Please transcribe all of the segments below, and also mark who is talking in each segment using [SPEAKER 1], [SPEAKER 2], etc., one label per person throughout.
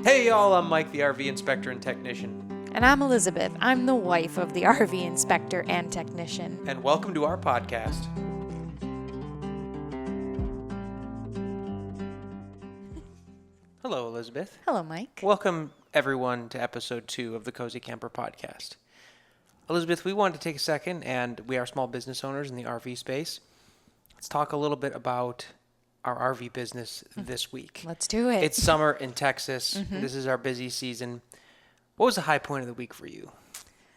[SPEAKER 1] Hey y'all, I'm Mike, the RV inspector and technician.
[SPEAKER 2] And I'm Elizabeth. I'm the wife of the RV inspector and technician.
[SPEAKER 1] And welcome to our podcast. Hello, Elizabeth.
[SPEAKER 2] Hello, Mike.
[SPEAKER 1] Welcome, everyone, to episode 2 of the Cozy Camper podcast. Elizabeth, we wanted to take a second, and we are small business owners in the RV space. Let's talk a little bit about our RV business this week.
[SPEAKER 2] Let's do it.
[SPEAKER 1] It's summer in Texas. This is our busy season. What was the high point of the week for you?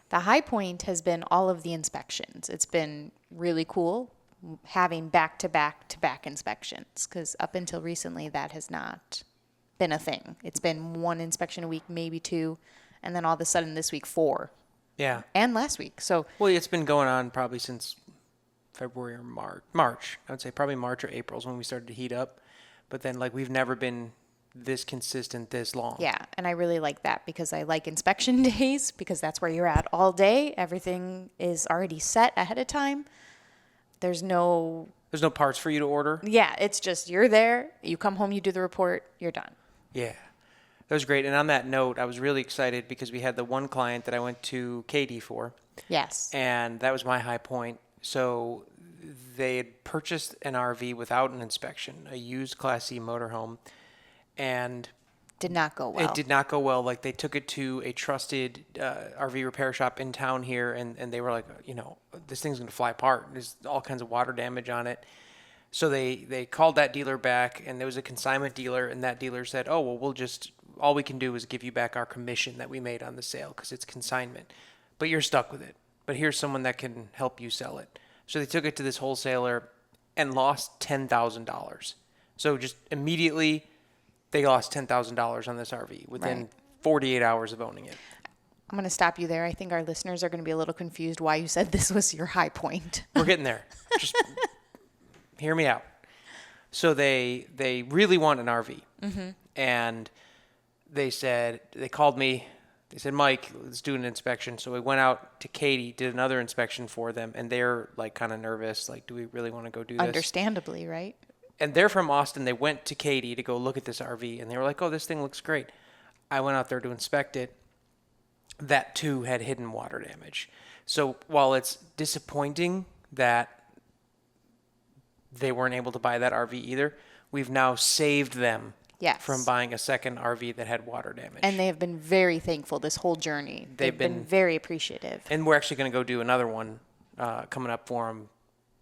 [SPEAKER 2] The high point has been all of the inspections. It's been really cool having back-to-back inspections, because up until recently that has not been a thing. It's been one inspection a week, maybe two, and then all of a sudden this week 4.
[SPEAKER 1] Yeah.
[SPEAKER 2] And last week. So
[SPEAKER 1] Well, it's been going on probably since February or March. I would say probably March or April is when we started to heat up. But then, we've never been this consistent this long.
[SPEAKER 2] yeah, and I really like that because I like inspection days because that's where you're at all day. Everything is already set ahead of time. There's no
[SPEAKER 1] parts for you to order?
[SPEAKER 2] Yeah, it's just you're there, you come home, you do the report, you're done.
[SPEAKER 1] Yeah. That was great. And on that note, I was really excited because we had the one client that I went to Katie for.
[SPEAKER 2] Yes.
[SPEAKER 1] And that was my high point. So they had purchased an RV without an inspection, a used Class C motorhome, and
[SPEAKER 2] Did not go well.
[SPEAKER 1] it did not go well. They took it to a trusted RV repair shop in town here, and they were like, this thing's going to fly apart. There's all kinds of water damage on it. So they called that dealer back, and there was a consignment dealer, and that dealer said, oh, well, all we can do is give you back our commission that we made on the sale because it's consignment. But you're stuck with it. But here's someone that can help you sell it. So they took it to this wholesaler and lost $10,000. So just immediately they lost $10,000 on this RV within 48 hours of owning it.
[SPEAKER 2] I'm going to stop you there. I think our listeners are going to be a little confused why you said this was your high point.
[SPEAKER 1] We're getting there. Just hear me out. So they really want an RV. And they called me. They said, Mike, let's do an inspection. So we went out to Katie, did another inspection for them, and they're kind of nervous. Do we really want to go do this?
[SPEAKER 2] Understandably, right?
[SPEAKER 1] And they're from Austin. They went to Katie to go look at this RV, and they were like, oh, this thing looks great. I went out there to inspect it. That, too, had hidden water damage. So while it's disappointing that they weren't able to buy that RV either, we've now saved them from buying a second RV that had water damage.
[SPEAKER 2] And they have been very thankful this whole journey. They've been very appreciative.
[SPEAKER 1] And we're actually going to go do another one coming up for them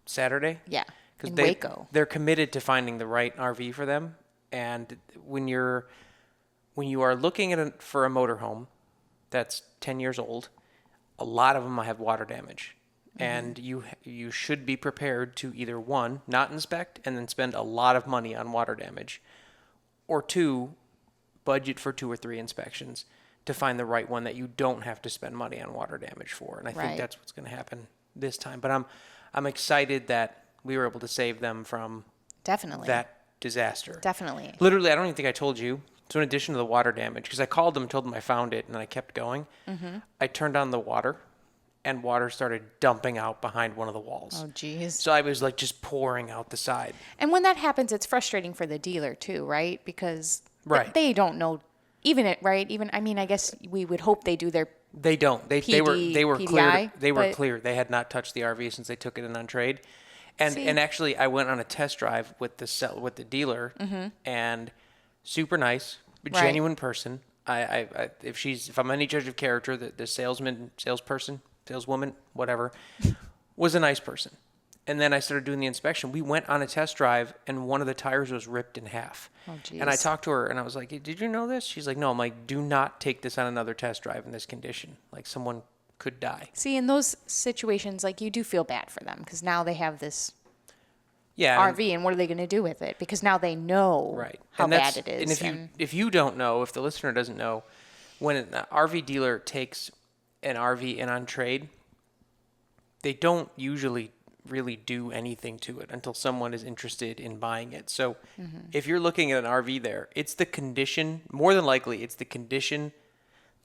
[SPEAKER 1] Saturday.
[SPEAKER 2] Yeah, in
[SPEAKER 1] Waco. They're committed to finding the right RV for them. And when you are looking for a motorhome that's 10 years old, a lot of them have water damage. And you should be prepared to either, one, not inspect and then spend a lot of money on water damage, or two, budget for 2 or 3 inspections to find the right one that you don't have to spend money on water damage for. And I think that's what's going to happen this time. But I'm excited that we were able to save them from that disaster.
[SPEAKER 2] Definitely.
[SPEAKER 1] Literally, I don't even think I told you. So in addition to the water damage, because I called them and told them I found it and I kept going, I turned on the water and water started dumping out behind one of the walls.
[SPEAKER 2] Oh, geez.
[SPEAKER 1] So I was just pouring out the side.
[SPEAKER 2] And when that happens, it's frustrating for the dealer too, right? Because they don't know I guess we would hope they do their
[SPEAKER 1] They don't. They were
[SPEAKER 2] PDI,
[SPEAKER 1] clear. They were clear. They had not touched the RV since they took it in on trade. And actually I went on a test drive with the dealer and super nice, genuine person. If I'm any judge of character, the saleswoman, whatever, was a nice person. And then I started doing the inspection. We went on a test drive, and one of the tires was ripped in half.
[SPEAKER 2] Oh, geez.
[SPEAKER 1] And I talked to her, and I was like, did you know this? She's like, no. I'm like, do not take this on another test drive in this condition. Someone could die.
[SPEAKER 2] See, in those situations, you do feel bad for them because now they have this
[SPEAKER 1] RV,
[SPEAKER 2] and what are they going to do with it? Because now they know how bad it is.
[SPEAKER 1] And if you don't know, if the listener doesn't know, when an RV dealer takes an RV in on trade, they don't usually really do anything to it until someone is interested in buying it. So if you're looking at an RV there, it's the condition, more than likely, it's the condition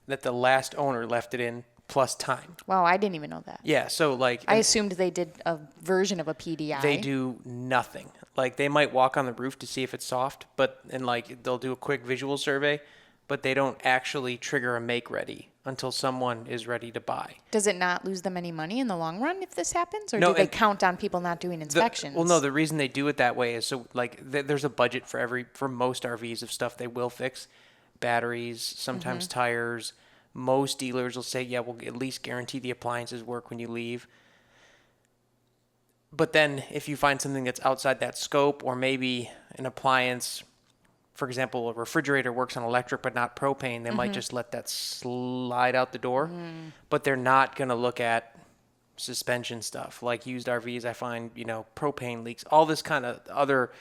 [SPEAKER 1] that the last owner left it in plus time.
[SPEAKER 2] Wow, I didn't even know that.
[SPEAKER 1] Yeah, so
[SPEAKER 2] I assumed they did a version of a PDI.
[SPEAKER 1] They do nothing. They might walk on the roof to see if it's soft, and they'll do a quick visual survey, but they don't actually trigger a make ready until someone is ready to buy.
[SPEAKER 2] Does it not lose them any money in the long run if this happens? Or
[SPEAKER 1] No,
[SPEAKER 2] do they
[SPEAKER 1] and
[SPEAKER 2] count on people not doing inspections?
[SPEAKER 1] Well, no, the reason they do it that way is so like there's a budget for most RVs of stuff they will fix. Batteries, sometimes tires. Most dealers will say, yeah, we'll at least guarantee the appliances work when you leave. But then if you find something that's outside that scope, or maybe an appliance, for example, a refrigerator works on electric but not propane, they might just let that slide out the door. But they're not going to look at suspension stuff. Like used RVs, I find, propane leaks, all this kind of other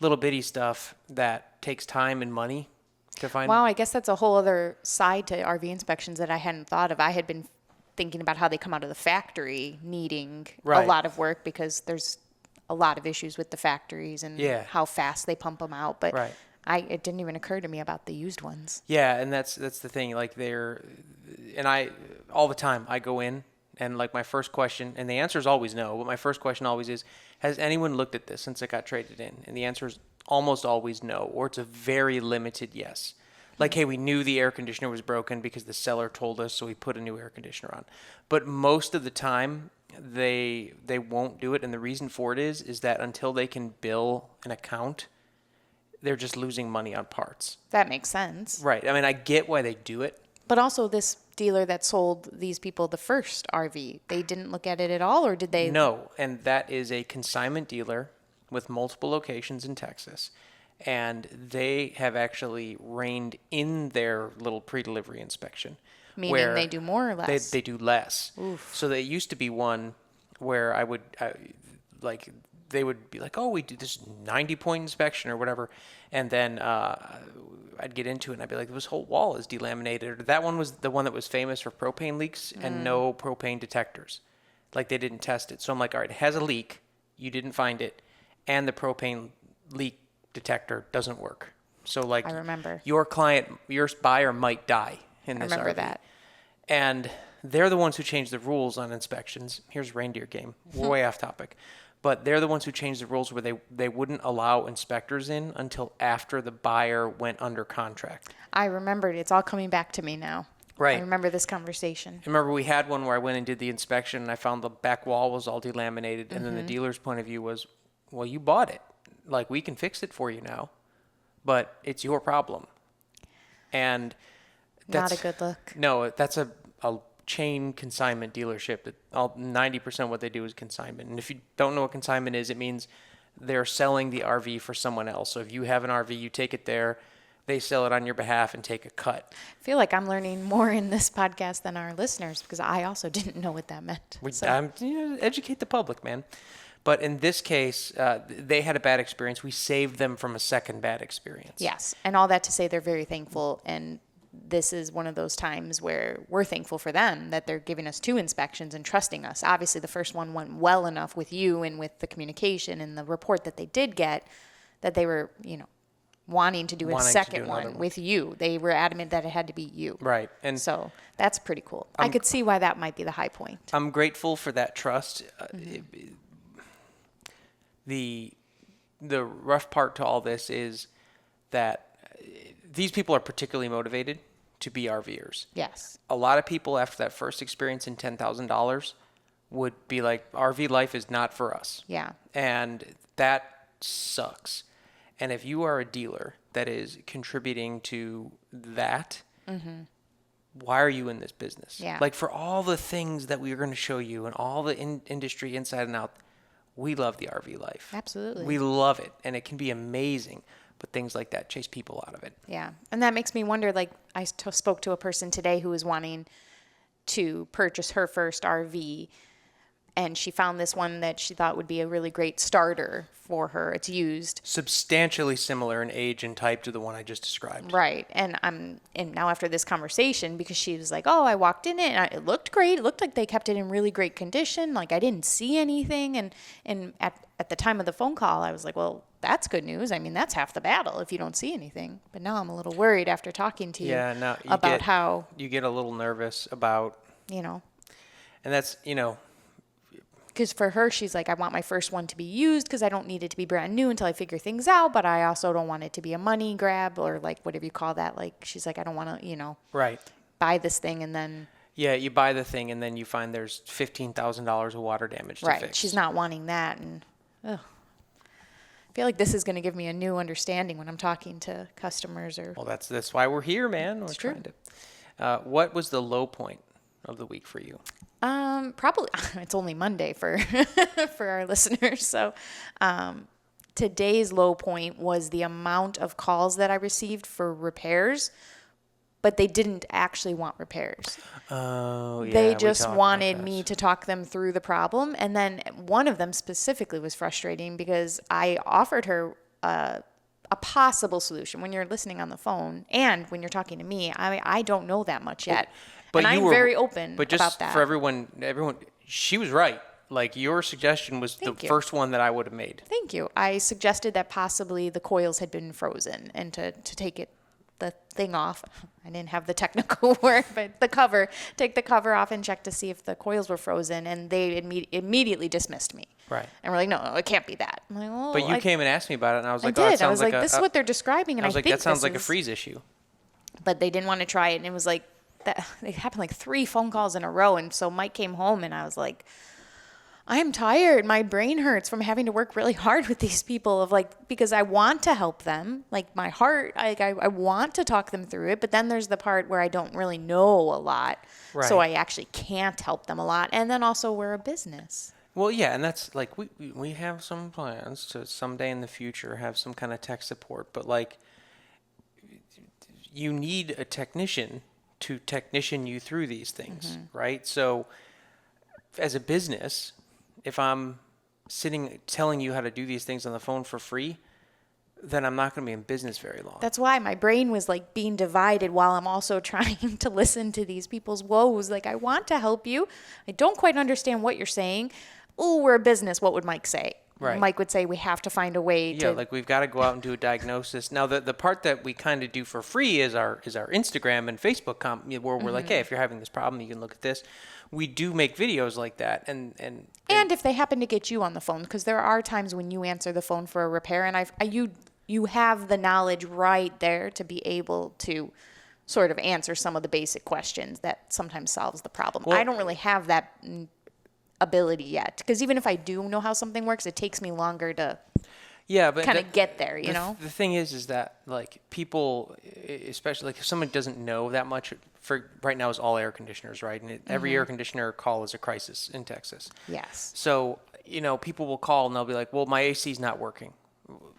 [SPEAKER 1] little bitty stuff that takes time and money to find.
[SPEAKER 2] Wow, I guess that's a whole other side to RV inspections that I hadn't thought of. I had been thinking about how they come out of the factory needing
[SPEAKER 1] Right.
[SPEAKER 2] a lot of work because there's a lot of issues with the factories and
[SPEAKER 1] Yeah.
[SPEAKER 2] how fast they pump them out. But
[SPEAKER 1] Right.
[SPEAKER 2] it didn't even occur to me about the used ones.
[SPEAKER 1] Yeah, and that's the thing. Like I all the time I go in and like my first question, and the answer is always no, but my first question always is, has anyone looked at this since it got traded in? And the answer is almost always no, or it's a very limited yes. Like, hey, we knew the air conditioner was broken because the seller told us, so we put a new air conditioner on. But most of the time, they won't do it, and the reason for it is that until they can bill an account, they're just losing money on parts.
[SPEAKER 2] That makes sense.
[SPEAKER 1] Right. I mean, I get why they do it.
[SPEAKER 2] But also this dealer that sold these people the first RV, they didn't look at it at all, or did they?
[SPEAKER 1] No, and that is a consignment dealer with multiple locations in Texas. And they have actually reined in their little pre-delivery inspection.
[SPEAKER 2] Meaning
[SPEAKER 1] where
[SPEAKER 2] they do more or less?
[SPEAKER 1] They do less.
[SPEAKER 2] Oof.
[SPEAKER 1] So there used to be one where they would be like, oh, we do this 90-point inspection or whatever. And then I'd get into it and I'd be like, this whole wall is delaminated. Or that one was the one that was famous for propane leaks and no propane detectors. Like they didn't test it. So I'm like, all right, it has a leak. You didn't find it. And the propane leak detector doesn't work. So like
[SPEAKER 2] I remember.
[SPEAKER 1] your buyer might die in this
[SPEAKER 2] remember
[SPEAKER 1] RV.
[SPEAKER 2] that.
[SPEAKER 1] And they're the ones who change the rules on inspections. Here's reindeer game. We're way off topic. But they're the ones who changed the rules where they wouldn't allow inspectors in until after the buyer went under contract.
[SPEAKER 2] I remembered. It's all coming back to me now.
[SPEAKER 1] Right.
[SPEAKER 2] I remember this conversation.
[SPEAKER 1] I remember we had one where I went and did the inspection and I found the back wall was all delaminated. And then the dealer's point of view was, well, you bought it. Like, we can fix it for you now, but it's your problem. And that's
[SPEAKER 2] Not a good look.
[SPEAKER 1] No, that's a chain consignment dealership that 90% of what they do is consignment. And if you don't know what consignment is, it means they're selling the RV for someone else. So if you have an RV, you take it there, they sell it on your behalf and take a cut.
[SPEAKER 2] I feel like I'm learning more in this podcast than our listeners because I also didn't know what that meant.
[SPEAKER 1] Educate the public, man. But in this case, they had a bad experience. We saved them from a second bad experience.
[SPEAKER 2] Yes. And all that to say they're very thankful. And this is one of those times where we're thankful for them that they're giving us 2 inspections and trusting us. Obviously, the first one went well enough with you and with the communication and the report that they did get that they were, wanting to do a second one with you. They were adamant that it had to be you.
[SPEAKER 1] Right. And
[SPEAKER 2] so that's pretty cool. I could see why that might be the high point.
[SPEAKER 1] I'm grateful for that trust. The rough part to all this is that these people are particularly motivated to be RVers.
[SPEAKER 2] Yes.
[SPEAKER 1] A lot of people after that first experience in $10,000 would be like, RV life is not for us.
[SPEAKER 2] Yeah.
[SPEAKER 1] And that sucks. And if you are a dealer that is contributing to that, why are you in this business?
[SPEAKER 2] Yeah.
[SPEAKER 1] Like for all the things that we are going to show you and all the industry inside and out, we love the RV life.
[SPEAKER 2] Absolutely.
[SPEAKER 1] We love it. And it can be amazing. But things like that chase people out of it.
[SPEAKER 2] Yeah. And that makes me wonder, like I spoke to a person today who was wanting to purchase her first RV. And she found this one that she thought would be a really great starter for her. It's used.
[SPEAKER 1] Substantially similar in age and type to the one I just described.
[SPEAKER 2] Right. And now after this conversation, because she was like, oh, I walked in it and it looked great. It looked like they kept it in really great condition. Like I didn't see anything. And at the time of the phone call, I was like, well, that's good news. I mean, that's half the battle if you don't see anything. But now I'm a little worried after talking to you about how
[SPEAKER 1] you get a little nervous about,
[SPEAKER 2] And that's, because for her, she's like, I want my first one to be used because I don't need it to be brand new until I figure things out. But I also don't want it to be a money grab or like whatever you call that. Like, she's like, I don't want to,
[SPEAKER 1] Right.
[SPEAKER 2] buy this thing and then.
[SPEAKER 1] Yeah, you buy the thing and then you find there's $15,000 of water damage to
[SPEAKER 2] Right.
[SPEAKER 1] fix.
[SPEAKER 2] She's not wanting that. And ugh. I feel like this is going to give me a new understanding when I'm talking to customers or.
[SPEAKER 1] Well, that's why we're here, man. We're
[SPEAKER 2] true.
[SPEAKER 1] trying to. What was the low point of the week for you?
[SPEAKER 2] Probably it's only Monday for for our listeners. So today's low point was the amount of calls that I received for repairs, but they didn't actually want repairs.
[SPEAKER 1] Oh, yeah.
[SPEAKER 2] They
[SPEAKER 1] we
[SPEAKER 2] just
[SPEAKER 1] talked
[SPEAKER 2] wanted
[SPEAKER 1] about
[SPEAKER 2] me
[SPEAKER 1] this.
[SPEAKER 2] to talk them through the problem. And then one of them specifically was frustrating because I offered her a possible solution. When you're listening on the phone and when you're talking to me, I don't know that much yet.
[SPEAKER 1] But
[SPEAKER 2] and
[SPEAKER 1] you
[SPEAKER 2] I'm
[SPEAKER 1] were
[SPEAKER 2] very open
[SPEAKER 1] But just
[SPEAKER 2] about that.
[SPEAKER 1] for everyone, she was right. Like, your suggestion was
[SPEAKER 2] Thank
[SPEAKER 1] the
[SPEAKER 2] you.
[SPEAKER 1] first one that I would have made.
[SPEAKER 2] Thank you. I suggested that possibly the coils had been frozen and to take the thing off. I didn't have the technical word, but take the cover off and check to see if the coils were frozen. And they immediately dismissed me.
[SPEAKER 1] Right.
[SPEAKER 2] And we're like, no, it can't be that. I'm like, well,
[SPEAKER 1] But you came and asked me about it, and I was
[SPEAKER 2] I
[SPEAKER 1] like, oh, that
[SPEAKER 2] did. I
[SPEAKER 1] sounds
[SPEAKER 2] was like, this is what they're describing. And
[SPEAKER 1] I was like,
[SPEAKER 2] think
[SPEAKER 1] that sounds
[SPEAKER 2] this
[SPEAKER 1] like a
[SPEAKER 2] is-
[SPEAKER 1] freeze issue.
[SPEAKER 2] But they didn't want to try it. And it was like, that. It happened like 3 phone calls in a row. And so Mike came home and I was like, I'm tired. My brain hurts from having to work really hard with these people because I want to help them. Like my heart, I want to talk them through it. But then there's the part where I don't really know a lot.
[SPEAKER 1] Right.
[SPEAKER 2] So I actually can't help them a lot. And then also we're a business.
[SPEAKER 1] Well, yeah, and that's like we have some plans to someday in the future have some kind of tech support, but like you need a technician to technician you through these things, right? So as a business, if I'm sitting telling you how to do these things on the phone for free, then I'm not going to be in business very long.
[SPEAKER 2] That's why my brain was like being divided while I'm also trying to listen to these people's woes. Like, I want to help you. I don't quite understand what you're saying. Oh, we're a business. What would Mike say?
[SPEAKER 1] Right.
[SPEAKER 2] Mike would say we have to find a way
[SPEAKER 1] Yeah,
[SPEAKER 2] to.
[SPEAKER 1] like we've got to go out and do a diagnosis. Now, the part that we kind of do for free is our Instagram and Facebook where we're like, hey, if you're having this problem, you can look at this. We do make videos like that, and
[SPEAKER 2] if they happen to get you on the phone, because there are times when you answer the phone for a repair, and you have the knowledge right there to be able to sort of answer some of the basic questions that sometimes solves the problem.
[SPEAKER 1] Well,
[SPEAKER 2] I don't really have that ability yet, because even if I do know how something works, it takes me longer to
[SPEAKER 1] yeah, but
[SPEAKER 2] kind of get there, you
[SPEAKER 1] the,
[SPEAKER 2] know?
[SPEAKER 1] The thing is that like people, especially like if someone doesn't know that much, for right now is all air conditioners, right? And every air conditioner call is a crisis in Texas.
[SPEAKER 2] Yes.
[SPEAKER 1] So, people will call and they'll be like, well, my AC's not working.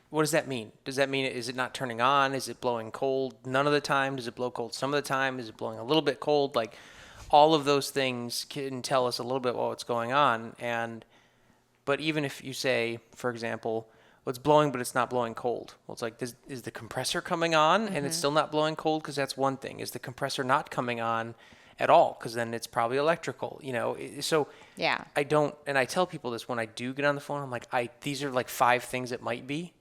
[SPEAKER 1] What does that mean? Does that mean, is it not turning on? Is it blowing cold none of the time? Does it blow cold some of the time? Is it blowing a little bit cold? Like, all of those things can tell us a little bit about what's going on. But even if you say, for example, well, it's blowing, but it's not blowing cold. Well, it's like, is the compressor coming on and it's still not blowing cold? Because that's one thing. Is the compressor not coming on at all? Because then it's probably electrical, So
[SPEAKER 2] Yeah.
[SPEAKER 1] I don't, and I tell people this when I do get on the phone, I'm like, these are like 5 things it might be,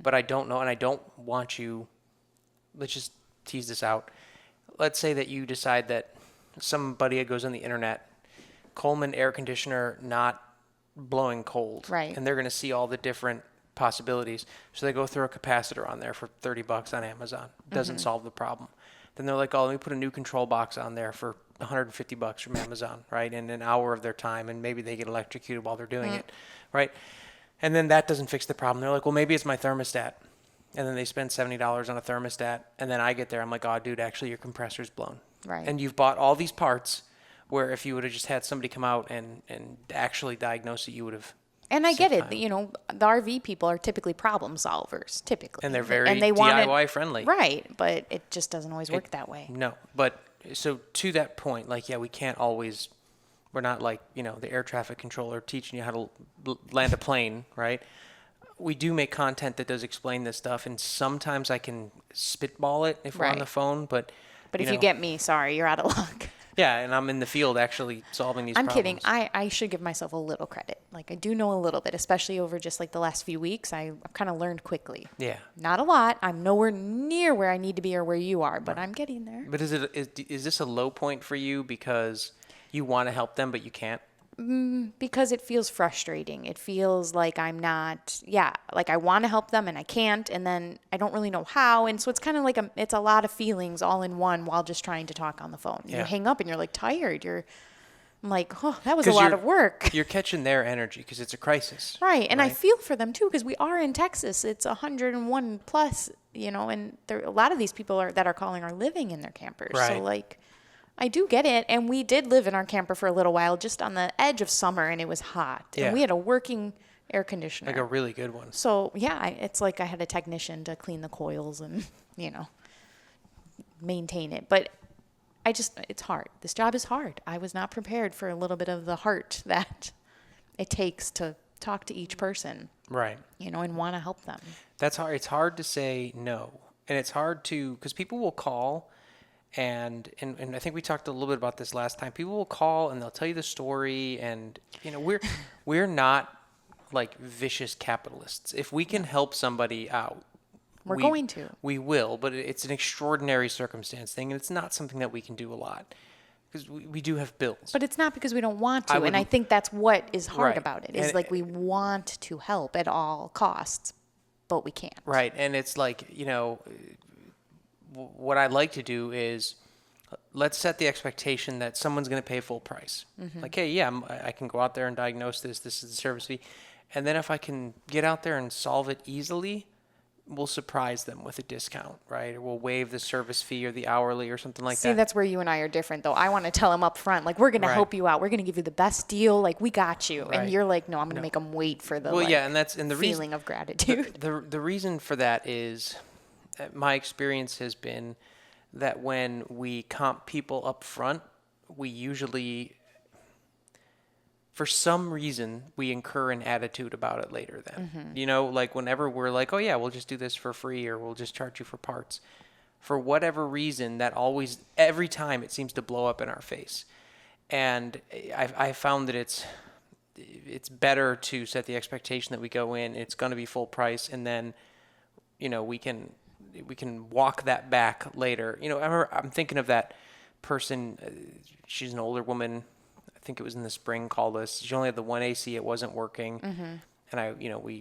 [SPEAKER 1] but I don't know. And I don't want you, let's just tease this out. Let's say that you decide that somebody goes on the internet, Coleman air conditioner not blowing cold.
[SPEAKER 2] Right.
[SPEAKER 1] And they're going to see all the different possibilities. So they go throw a capacitor on there for $30 on Amazon. Doesn't solve the problem. Then they're like, oh, let me put a new control box on there for $150 from Amazon, right? In an hour of their time, and maybe they get electrocuted while they're doing it, right? And then that doesn't fix the problem. They're like, well, maybe it's my thermostat. And then they spend $70 on a thermostat. And then I get there, I'm like, oh, dude, actually your compressor's blown.
[SPEAKER 2] Right.
[SPEAKER 1] And you've bought all these parts where if you would have just had somebody come out and actually diagnose it, you would have.
[SPEAKER 2] And I get it.
[SPEAKER 1] time.
[SPEAKER 2] The RV people are typically problem solvers, typically.
[SPEAKER 1] And they're very
[SPEAKER 2] they want it-
[SPEAKER 1] DIY friendly.
[SPEAKER 2] Right, but it just doesn't always work that way.
[SPEAKER 1] No, but so to that point, like, yeah, we can't always, we're not like, the air traffic controller teaching you how to land a plane, right? We do make content that does explain this stuff, and sometimes I can spitball it if we're on
[SPEAKER 2] Right.
[SPEAKER 1] the phone, but
[SPEAKER 2] But if you get me, sorry, you're out of luck.
[SPEAKER 1] yeah, and I'm in the field actually solving these
[SPEAKER 2] I'm
[SPEAKER 1] problems.
[SPEAKER 2] kidding. I should give myself a little credit. Like, I do know a little bit, especially over just like the last few weeks. I've kind of learned quickly.
[SPEAKER 1] Yeah.
[SPEAKER 2] Not a lot. I'm nowhere near where I need to be or where you are, but I'm getting there.
[SPEAKER 1] But is this a low point for you because you want to help them, but you can't?
[SPEAKER 2] Because it feels frustrating. It feels like I'm not, like I want to help them and I can't, and then I don't really know how. And so it's kind of like it's a lot of feelings all in one while just trying to talk on the phone. You
[SPEAKER 1] Yeah.
[SPEAKER 2] hang up and you're like tired. I'm like, oh, that was a
[SPEAKER 1] 'Cause
[SPEAKER 2] lot
[SPEAKER 1] you're-
[SPEAKER 2] of work.
[SPEAKER 1] You're catching their energy because it's a crisis.
[SPEAKER 2] Right. And I
[SPEAKER 1] right?
[SPEAKER 2] feel for them too, because we are in Texas. It's 101 plus, and a lot of these people that are calling are living in their campers. So
[SPEAKER 1] Right.
[SPEAKER 2] like, I do get it. And we did live in our camper for a little while, just on the edge of summer, and it was hot.
[SPEAKER 1] Yeah.
[SPEAKER 2] And we had a working air conditioner.
[SPEAKER 1] Like a really good one.
[SPEAKER 2] So yeah, it's like I had a technician to clean the coils and, maintain it. But it's hard. This job is hard. I was not prepared for a little bit of the heart that it takes to talk to each person,
[SPEAKER 1] Right.
[SPEAKER 2] and want to help them.
[SPEAKER 1] That's hard. It's hard to say no. And it's hard to, because people will call and I think we talked a little bit about this last time. People will call and they'll tell you the story, and we're not like vicious capitalists. If we can help somebody out,
[SPEAKER 2] We're going to.
[SPEAKER 1] We will, but it's an extraordinary circumstance thing, and it's not something that we can do a lot because we do have bills.
[SPEAKER 2] But it's not because we don't want to.
[SPEAKER 1] I would-
[SPEAKER 2] And I think that's what is hard
[SPEAKER 1] Right.
[SPEAKER 2] about it, is
[SPEAKER 1] And-
[SPEAKER 2] like we want to help at all costs, but we can't.
[SPEAKER 1] Right, and it's like, what I like to do is let's set the expectation that someone's going to pay full price. Like, hey, yeah, I can go out there and diagnose this. This is the service fee. And then if I can get out there and solve it easily, we'll surprise them with a discount, right? Or we'll waive the service fee or the hourly or something like
[SPEAKER 2] See,
[SPEAKER 1] that.
[SPEAKER 2] that's where you and I are different, though. I want to tell them up front, like, we're going to
[SPEAKER 1] Right.
[SPEAKER 2] help you out. We're going to give you the best deal. Like, we got you.
[SPEAKER 1] Right.
[SPEAKER 2] And you're like, no, I'm going to make them wait for the
[SPEAKER 1] Well, yeah, and that's the
[SPEAKER 2] feeling
[SPEAKER 1] reason.
[SPEAKER 2] of gratitude.
[SPEAKER 1] The reason for that is my experience has been that when we comp people up front, we usually, for some reason, we incur an attitude about it later then. Like whenever we're like, oh yeah, we'll just do this for free or we'll just charge you for parts. For whatever reason, that always, every time it seems to blow up in our face. And I found that it's better to set the expectation that we go in, it's going to be full price, and then, we can walk that back later. I'm thinking of that person. She's an older woman. I think it was in the spring. Called us. She only had the one AC. It wasn't working, and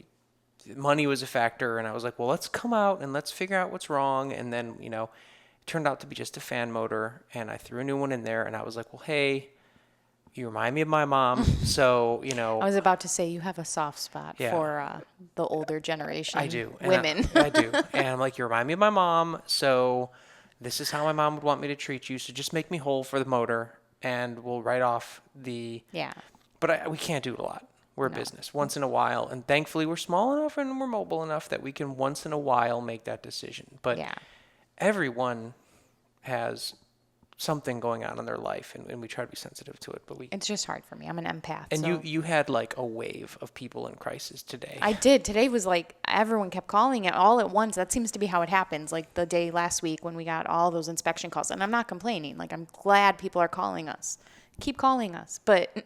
[SPEAKER 1] money was a factor. And I was like, well, let's come out and let's figure out what's wrong. And then it turned out to be just a fan motor, and I threw a new one in there. And I was like, well, hey, you remind me of my mom, so
[SPEAKER 2] I was about to say, you have a soft spot
[SPEAKER 1] Yeah.
[SPEAKER 2] for the older generation.
[SPEAKER 1] I do. And
[SPEAKER 2] Women.
[SPEAKER 1] I do. And I'm like, you remind me of my mom, so this is how my mom would want me to treat you. So just make me whole for the motor, and we'll write off the.
[SPEAKER 2] Yeah.
[SPEAKER 1] But we can't do it a lot. We're a business. Once in a while, and thankfully we're small enough and we're mobile enough that we can once in a while make that decision. But
[SPEAKER 2] Yeah.
[SPEAKER 1] everyone has something going on in their life, and we try to be sensitive to it. But
[SPEAKER 2] It's just hard for me. I'm an empath.
[SPEAKER 1] and
[SPEAKER 2] so.
[SPEAKER 1] you had like a wave of people in crisis today.
[SPEAKER 2] I did. Today was like everyone kept calling it all at once. That seems to be how it happens. Like the day last week when we got all those inspection calls. And I'm not complaining. Like, I'm glad people are calling us. Keep calling us. But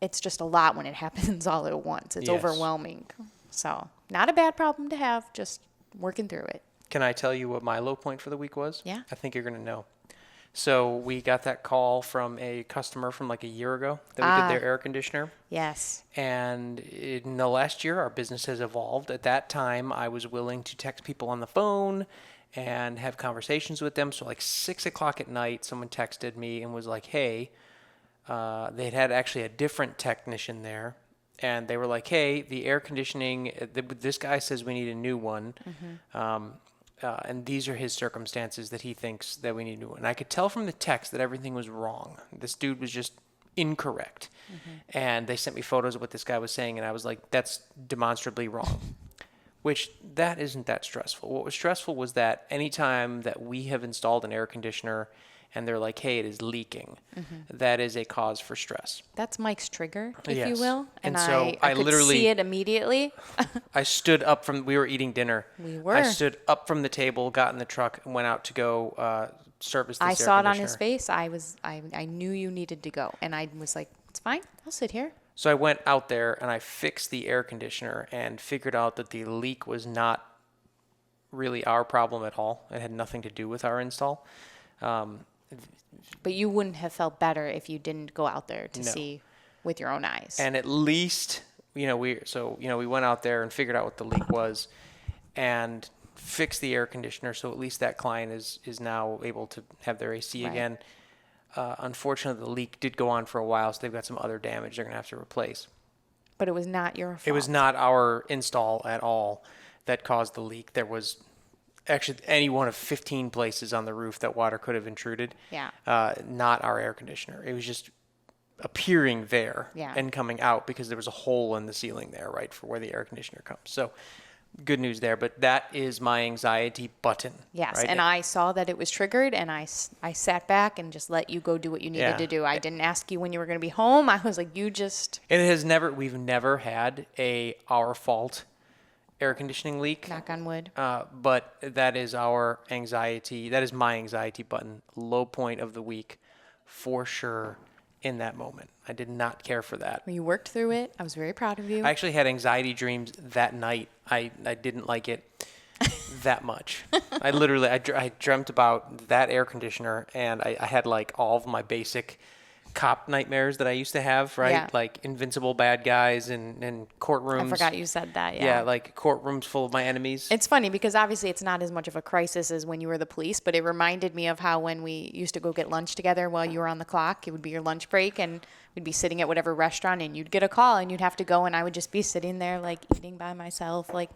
[SPEAKER 2] it's just a lot when it happens all at once. It's
[SPEAKER 1] Yes.
[SPEAKER 2] overwhelming. So, not a bad problem to have. Just working through it.
[SPEAKER 1] Can I tell you what my low point for the week was?
[SPEAKER 2] Yeah.
[SPEAKER 1] I think you're going to know. So we got that call from a customer from like a year ago that we did their air conditioner.
[SPEAKER 2] Yes.
[SPEAKER 1] And in the last year, our business has evolved. At that time, I was willing to text people on the phone and have conversations with them. So like 6 o'clock at night, someone texted me and was like, hey, they'd had actually a different technician there. And they were like, hey, the air conditioning, this guy says we need a new one. And these are his circumstances that he thinks that we need to do. And I could tell from the text that everything was wrong. This dude was just incorrect. And they sent me photos of what this guy was saying, and I was like, that's demonstrably wrong. Which, that isn't that stressful. What was stressful was that anytime that we have installed an air conditioner and they're like, hey, it is leaking, that is a cause for stress.
[SPEAKER 2] That's Mike's trigger, if you
[SPEAKER 1] Yes.
[SPEAKER 2] will.
[SPEAKER 1] And
[SPEAKER 2] And
[SPEAKER 1] so
[SPEAKER 2] I
[SPEAKER 1] I
[SPEAKER 2] could
[SPEAKER 1] literally-
[SPEAKER 2] see it immediately.
[SPEAKER 1] I stood up we were eating dinner.
[SPEAKER 2] We were.
[SPEAKER 1] I stood up from the table, got in the truck, and went out to go service this
[SPEAKER 2] I
[SPEAKER 1] air
[SPEAKER 2] saw it on his
[SPEAKER 1] conditioner.
[SPEAKER 2] face. I knew you needed to go. And I was like, it's fine. I'll sit here.
[SPEAKER 1] So I went out there and I fixed the air conditioner and figured out that the leak was not really our problem at all. It had nothing to do with our install.
[SPEAKER 2] But you wouldn't have felt better if you didn't go out there to
[SPEAKER 1] No.
[SPEAKER 2] see. with your own eyes.
[SPEAKER 1] And at least, we went out there and figured out what the leak was and fixed the air conditioner. So at least that client is now able to have their AC
[SPEAKER 2] Right.
[SPEAKER 1] again. Unfortunately, the leak did go on for a while, so they've got some other damage they're going to have to replace.
[SPEAKER 2] But it was not your fault.
[SPEAKER 1] It was not our install at all that caused the leak. There was actually any one of 15 places on the roof that water could have intruded.
[SPEAKER 2] Yeah.
[SPEAKER 1] Not our air conditioner. It was just appearing there
[SPEAKER 2] Yeah.
[SPEAKER 1] and coming out because there was a hole in the ceiling there, right, for where the air conditioner comes. So good news there, but that is my anxiety button.
[SPEAKER 2] Yes,
[SPEAKER 1] right?
[SPEAKER 2] and I saw that it was triggered, and I sat back and just let you go do what you needed
[SPEAKER 1] Yeah.
[SPEAKER 2] to do. I didn't ask you when you were going to be home. I was like, you just
[SPEAKER 1] And we've never had our fault air conditioning leak.
[SPEAKER 2] knock on wood.
[SPEAKER 1] But that is our anxiety. That is my anxiety button. Low point of the week for sure in that moment. I did not care for that.
[SPEAKER 2] You worked through it. I was very proud of you.
[SPEAKER 1] I actually had anxiety dreams that night. I didn't like it that much. I dreamt about that air conditioner, and I had like all of my basic cop nightmares that I used to have, right?
[SPEAKER 2] Yeah.
[SPEAKER 1] Like invincible bad guys and courtrooms.
[SPEAKER 2] I forgot you said that.
[SPEAKER 1] Yeah, like courtrooms full of my enemies.
[SPEAKER 2] It's funny because obviously it's not as much of a crisis as when you were the police, but it reminded me of how when we used to go get lunch together while you were on the clock, it would be your lunch break and we'd be sitting at whatever restaurant and you'd get a call and you'd have to go and I would just be sitting there like eating by myself. Like,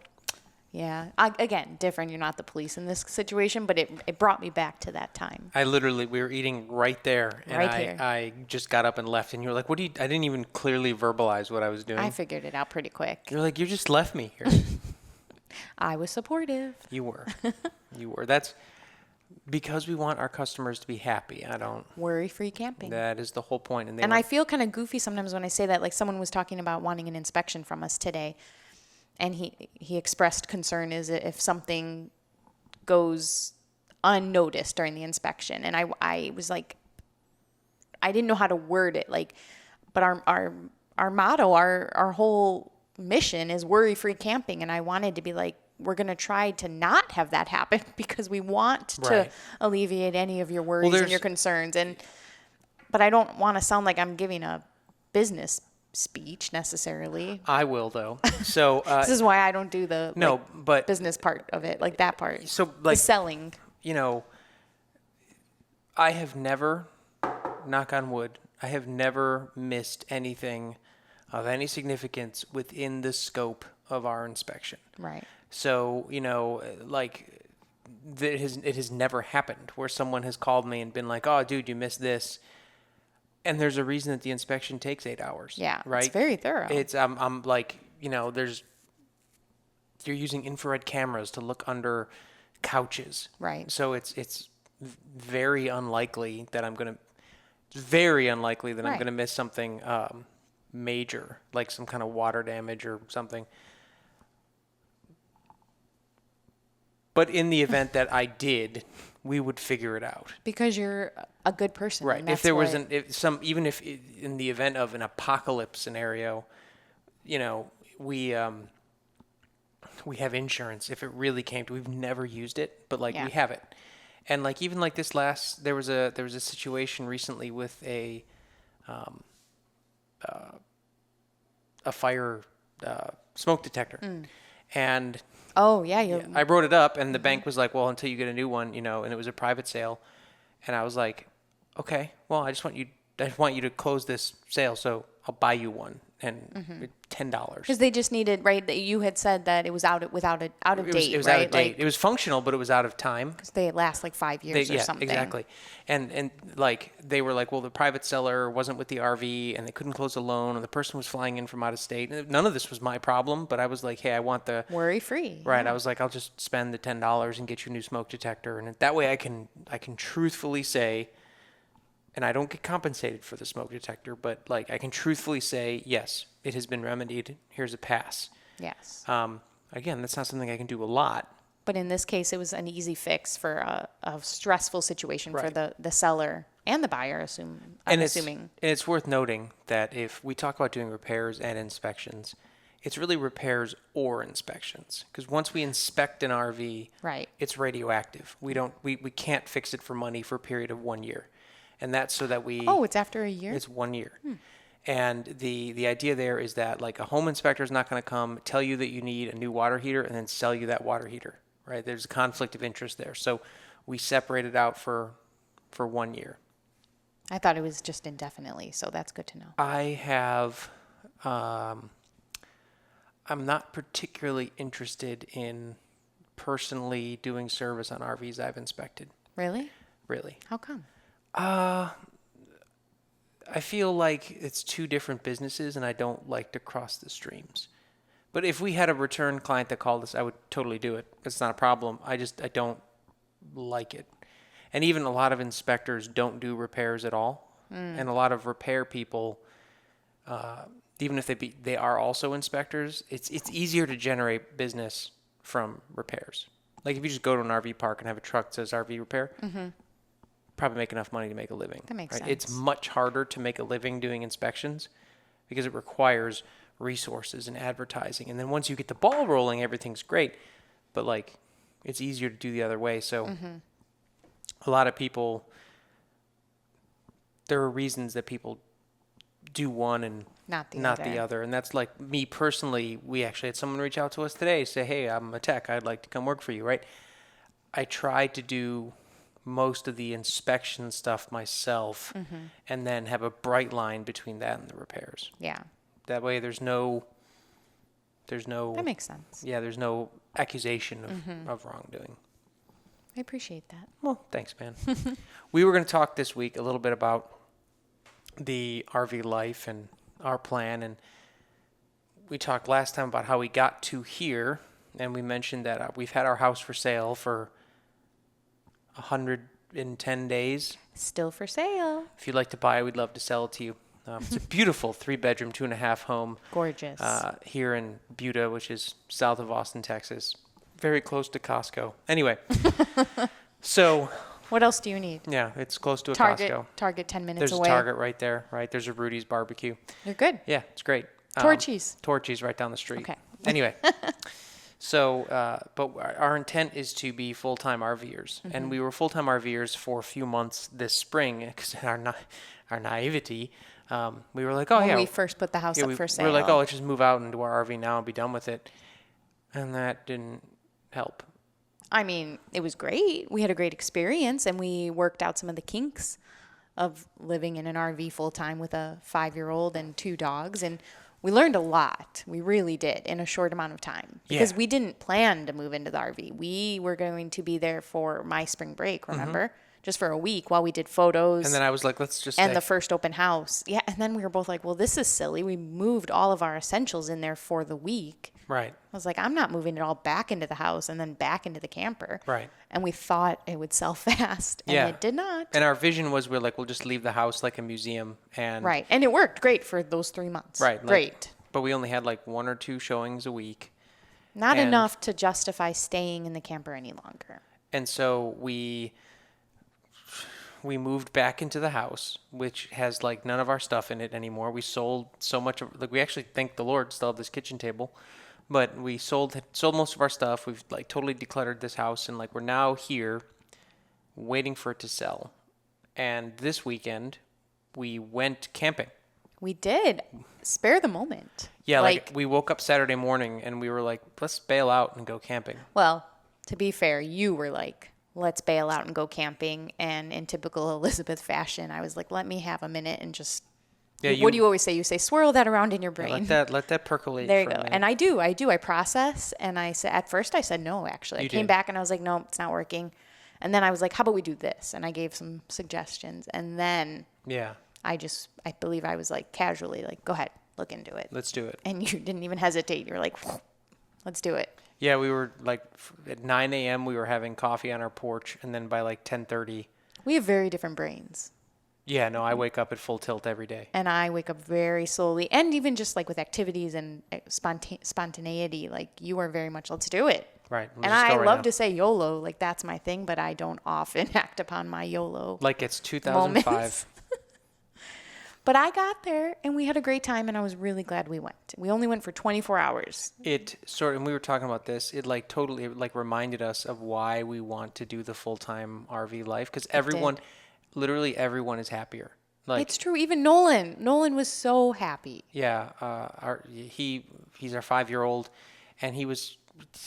[SPEAKER 2] yeah. Again, different. You're not the police in this situation, but it brought me back to that time.
[SPEAKER 1] We were eating right there, and
[SPEAKER 2] Right here.
[SPEAKER 1] I just got up and left, and you were like, I didn't even clearly verbalize what I was doing.
[SPEAKER 2] I figured it out pretty quick.
[SPEAKER 1] You're like, you just left me here.
[SPEAKER 2] I was supportive.
[SPEAKER 1] You were. That's because we want our customers to be happy.
[SPEAKER 2] Worry-free camping.
[SPEAKER 1] That is the whole point.
[SPEAKER 2] And I feel kind of goofy sometimes when I say that. Like someone was talking about wanting an inspection from us today, and he expressed concern is if something goes unnoticed during the inspection. And I was like, I didn't know how to word it. Like, but our motto, our whole mission is worry-free camping, and I wanted to be like, we're going to try to not have that happen because we want to
[SPEAKER 1] Right.
[SPEAKER 2] alleviate any of your worries and your concerns. But I don't want to sound like I'm giving a business speech necessarily.
[SPEAKER 1] I will though. So
[SPEAKER 2] This is why I don't do the
[SPEAKER 1] but
[SPEAKER 2] business part of it, like that part.
[SPEAKER 1] so
[SPEAKER 2] The
[SPEAKER 1] like
[SPEAKER 2] selling.
[SPEAKER 1] I have never, knock on wood, I have never missed anything of any significance within the scope of our inspection.
[SPEAKER 2] Right.
[SPEAKER 1] So, it has never happened where someone has called me and been like, "Oh, dude, you missed this." And there's a reason that the inspection takes 8 hours.
[SPEAKER 2] Yeah.
[SPEAKER 1] Right.
[SPEAKER 2] It's very thorough.
[SPEAKER 1] I'm like, you're using infrared cameras to look under couches.
[SPEAKER 2] Right.
[SPEAKER 1] So it's very unlikely that I'm going to miss something major, like some kind of water damage or something. But in the event that I did, we would figure it out.
[SPEAKER 2] Because you're a good person.
[SPEAKER 1] Right.
[SPEAKER 2] and
[SPEAKER 1] If
[SPEAKER 2] that's
[SPEAKER 1] there was
[SPEAKER 2] what-
[SPEAKER 1] even if in the event of an apocalypse scenario, we have insurance. If it really came to, we've never used it, but
[SPEAKER 2] Yeah.
[SPEAKER 1] we have it. And even like this there was a situation recently with a fire smoke detector, and
[SPEAKER 2] Oh, yeah. You're,
[SPEAKER 1] I brought it up, and the bank was like, "Well, until you get a new one, and it was a private sale." And I was like, "Okay, well, I just want you to close this sale, so I'll buy you one, and $10."
[SPEAKER 2] Because they just needed, right? That you had said that it was out of date,
[SPEAKER 1] It was
[SPEAKER 2] right?
[SPEAKER 1] out of date. It was functional, but it was out of time.
[SPEAKER 2] Because they last like 5 years or something.
[SPEAKER 1] Exactly. And they were like, well, the private seller wasn't with the RV and they couldn't close the loan, and the person was flying in from out of state. And none of this was my problem, but I was like, hey, I want the
[SPEAKER 2] Worry free.
[SPEAKER 1] right. I was like, I'll just spend the $10 and get you a new smoke detector, and that way I can truthfully say, and I don't get compensated for the smoke detector, but I can truthfully say, yes, it has been remedied. Here's a pass.
[SPEAKER 2] Yes.
[SPEAKER 1] Again, that's not something I can do a lot.
[SPEAKER 2] But in this case, it was an easy fix for a stressful situation for
[SPEAKER 1] Right.
[SPEAKER 2] the seller and the buyer, I'm assuming.
[SPEAKER 1] And it's worth noting that if we talk about doing repairs and inspections, it's really repairs or inspections. Because once we inspect an RV,
[SPEAKER 2] Right.
[SPEAKER 1] it's radioactive. We can't fix it for money for a period of 1 year. And that's so that
[SPEAKER 2] Oh, it's after a year?
[SPEAKER 1] it's 1 year. And the idea there is that like a home inspector is not going to come tell you that you need a new water heater and then sell you that water heater, right? There's a conflict of interest there. So we separated out for 1 year.
[SPEAKER 2] I thought it was just indefinitely, so that's good to know.
[SPEAKER 1] I have, I'm not particularly interested in personally doing service on RVs I've inspected,
[SPEAKER 2] Really?
[SPEAKER 1] really.
[SPEAKER 2] How come?
[SPEAKER 1] I feel like it's two different businesses and I don't like to cross the streams. But if we had a return client that called us, I would totally do it. It's not a problem. I don't like it. And even a lot of inspectors don't do repairs at all. And a lot of repair people, even if they are also inspectors, it's easier to generate business from repairs. Like if you just go to an RV park and have a truck that says RV repair, probably make enough money to make a living.
[SPEAKER 2] That makes
[SPEAKER 1] right?
[SPEAKER 2] sense.
[SPEAKER 1] It's much harder to make a living doing inspections because it requires resources and advertising. And then once you get the ball rolling, everything's great. But like, it's easier to do the other way. So a lot of people, there are reasons that people do one and
[SPEAKER 2] Not the
[SPEAKER 1] not
[SPEAKER 2] other.
[SPEAKER 1] the other. And that's like me personally. We actually had someone reach out to us today, say, hey, I'm a tech. I'd like to come work for you, right? I tried to do most of the inspection stuff myself and then have a bright line between that and the repairs.
[SPEAKER 2] Yeah,
[SPEAKER 1] That way there's no,
[SPEAKER 2] that makes sense.
[SPEAKER 1] yeah, there's no accusation of wrongdoing.
[SPEAKER 2] I appreciate that.
[SPEAKER 1] Well, thanks, man. We were going to talk this week a little bit about the RV life and our plan. And we talked last time about how we got to here. And we mentioned that we've had our house for sale for 110 days.
[SPEAKER 2] Still for sale.
[SPEAKER 1] If you'd like to buy it, we'd love to sell it to you. It's a beautiful 3-bedroom, 2.5 home
[SPEAKER 2] Gorgeous.
[SPEAKER 1] here in Buda, which is south of Austin, Texas. Very close to Costco. Anyway, so
[SPEAKER 2] What else do you need?
[SPEAKER 1] yeah, it's close to a
[SPEAKER 2] Target.
[SPEAKER 1] Costco.
[SPEAKER 2] Target 10 minutes
[SPEAKER 1] There's
[SPEAKER 2] away.
[SPEAKER 1] a Target right there, right? There's a Rudy's Barbecue.
[SPEAKER 2] You're good.
[SPEAKER 1] Yeah, it's great.
[SPEAKER 2] Torchy's.
[SPEAKER 1] Torchy's right down the street.
[SPEAKER 2] Okay.
[SPEAKER 1] Anyway, so, but our intent is to be full-time RVers. And we were full-time RVers for a few months this spring because our naivety, we were like, oh,
[SPEAKER 2] When
[SPEAKER 1] yeah.
[SPEAKER 2] we first put the house up for sale.
[SPEAKER 1] We were like, oh, let's just move out into our RV now and be done with it. And that didn't help.
[SPEAKER 2] I mean, it was great. We had a great experience, and we worked out some of the kinks of living in an RV full time with a 5-year-old and 2 dogs. And we learned a lot. We really did in a short amount of time because
[SPEAKER 1] Yeah.
[SPEAKER 2] we didn't plan to move into the RV. We were going to be there for my spring break, remember? Just for a week while we did photos.
[SPEAKER 1] And then I was like, let's just
[SPEAKER 2] and
[SPEAKER 1] stay.
[SPEAKER 2] the first open house. Yeah. And then we were both like, well, this is silly. We moved all of our essentials in there for the week.
[SPEAKER 1] Right,
[SPEAKER 2] I was like, I'm not moving it all back into the house and then back into the camper.
[SPEAKER 1] right.
[SPEAKER 2] And we thought it would sell fast, and
[SPEAKER 1] Yeah.
[SPEAKER 2] it did not.
[SPEAKER 1] And our vision was we'll just leave the house like a museum. And
[SPEAKER 2] Right. And it worked great for those 3 months.
[SPEAKER 1] Right, like-
[SPEAKER 2] Great.
[SPEAKER 1] But we only had like 1 or 2 showings a week.
[SPEAKER 2] Not
[SPEAKER 1] and-
[SPEAKER 2] enough to justify staying in the camper any longer.
[SPEAKER 1] And so we moved back into the house, which has like none of our stuff in it anymore. We sold so much of, like, we actually thank the Lord still have this kitchen table, but we sold most of our stuff. We've like totally decluttered this house, and like we're now here waiting for it to sell. And this weekend we went camping.
[SPEAKER 2] We did. Spare the moment.
[SPEAKER 1] Yeah, like we woke up Saturday morning and we were like, let's bail out and go camping.
[SPEAKER 2] Well, to be fair, you were like, let's bail out and go camping. And in typical Elizabeth fashion, I was like, let me have a minute and just,
[SPEAKER 1] Yeah,
[SPEAKER 2] what do you always say? You say, swirl that around in your brain.
[SPEAKER 1] let that percolate.
[SPEAKER 2] There you
[SPEAKER 1] for a
[SPEAKER 2] go.
[SPEAKER 1] minute.
[SPEAKER 2] And I do. I process. And I said, at first I said no, actually. I
[SPEAKER 1] You
[SPEAKER 2] came
[SPEAKER 1] did.
[SPEAKER 2] back and I was like, no, it's not working. And then I was like, how about we do this? And I gave some suggestions. And then
[SPEAKER 1] Yeah,
[SPEAKER 2] I believe I was like casually like, go ahead, look into it.
[SPEAKER 1] let's do it.
[SPEAKER 2] And you didn't even hesitate. You were like, let's do it.
[SPEAKER 1] Yeah, we were like at 9 a.m. we were having coffee on our porch, and then by like 10:30.
[SPEAKER 2] We have very different brains.
[SPEAKER 1] Yeah, no, I wake up at full tilt every day.
[SPEAKER 2] And I wake up very slowly. And even just like with activities and spontaneity, like you are very much, let's do it.
[SPEAKER 1] Right.
[SPEAKER 2] And I love to say YOLO, like that's my thing, but I don't often act upon my YOLO.
[SPEAKER 1] like it's 2005.
[SPEAKER 2] moments. But I got there and we had a great time and I was really glad we went. We only went for 24 hours.
[SPEAKER 1] And we were talking about this. It like totally like reminded us of why we want to do the full-time RV life, because literally everyone is happier. Like,
[SPEAKER 2] It's true. Even Nolan was so happy.
[SPEAKER 1] yeah, he's our 5-year-old, and he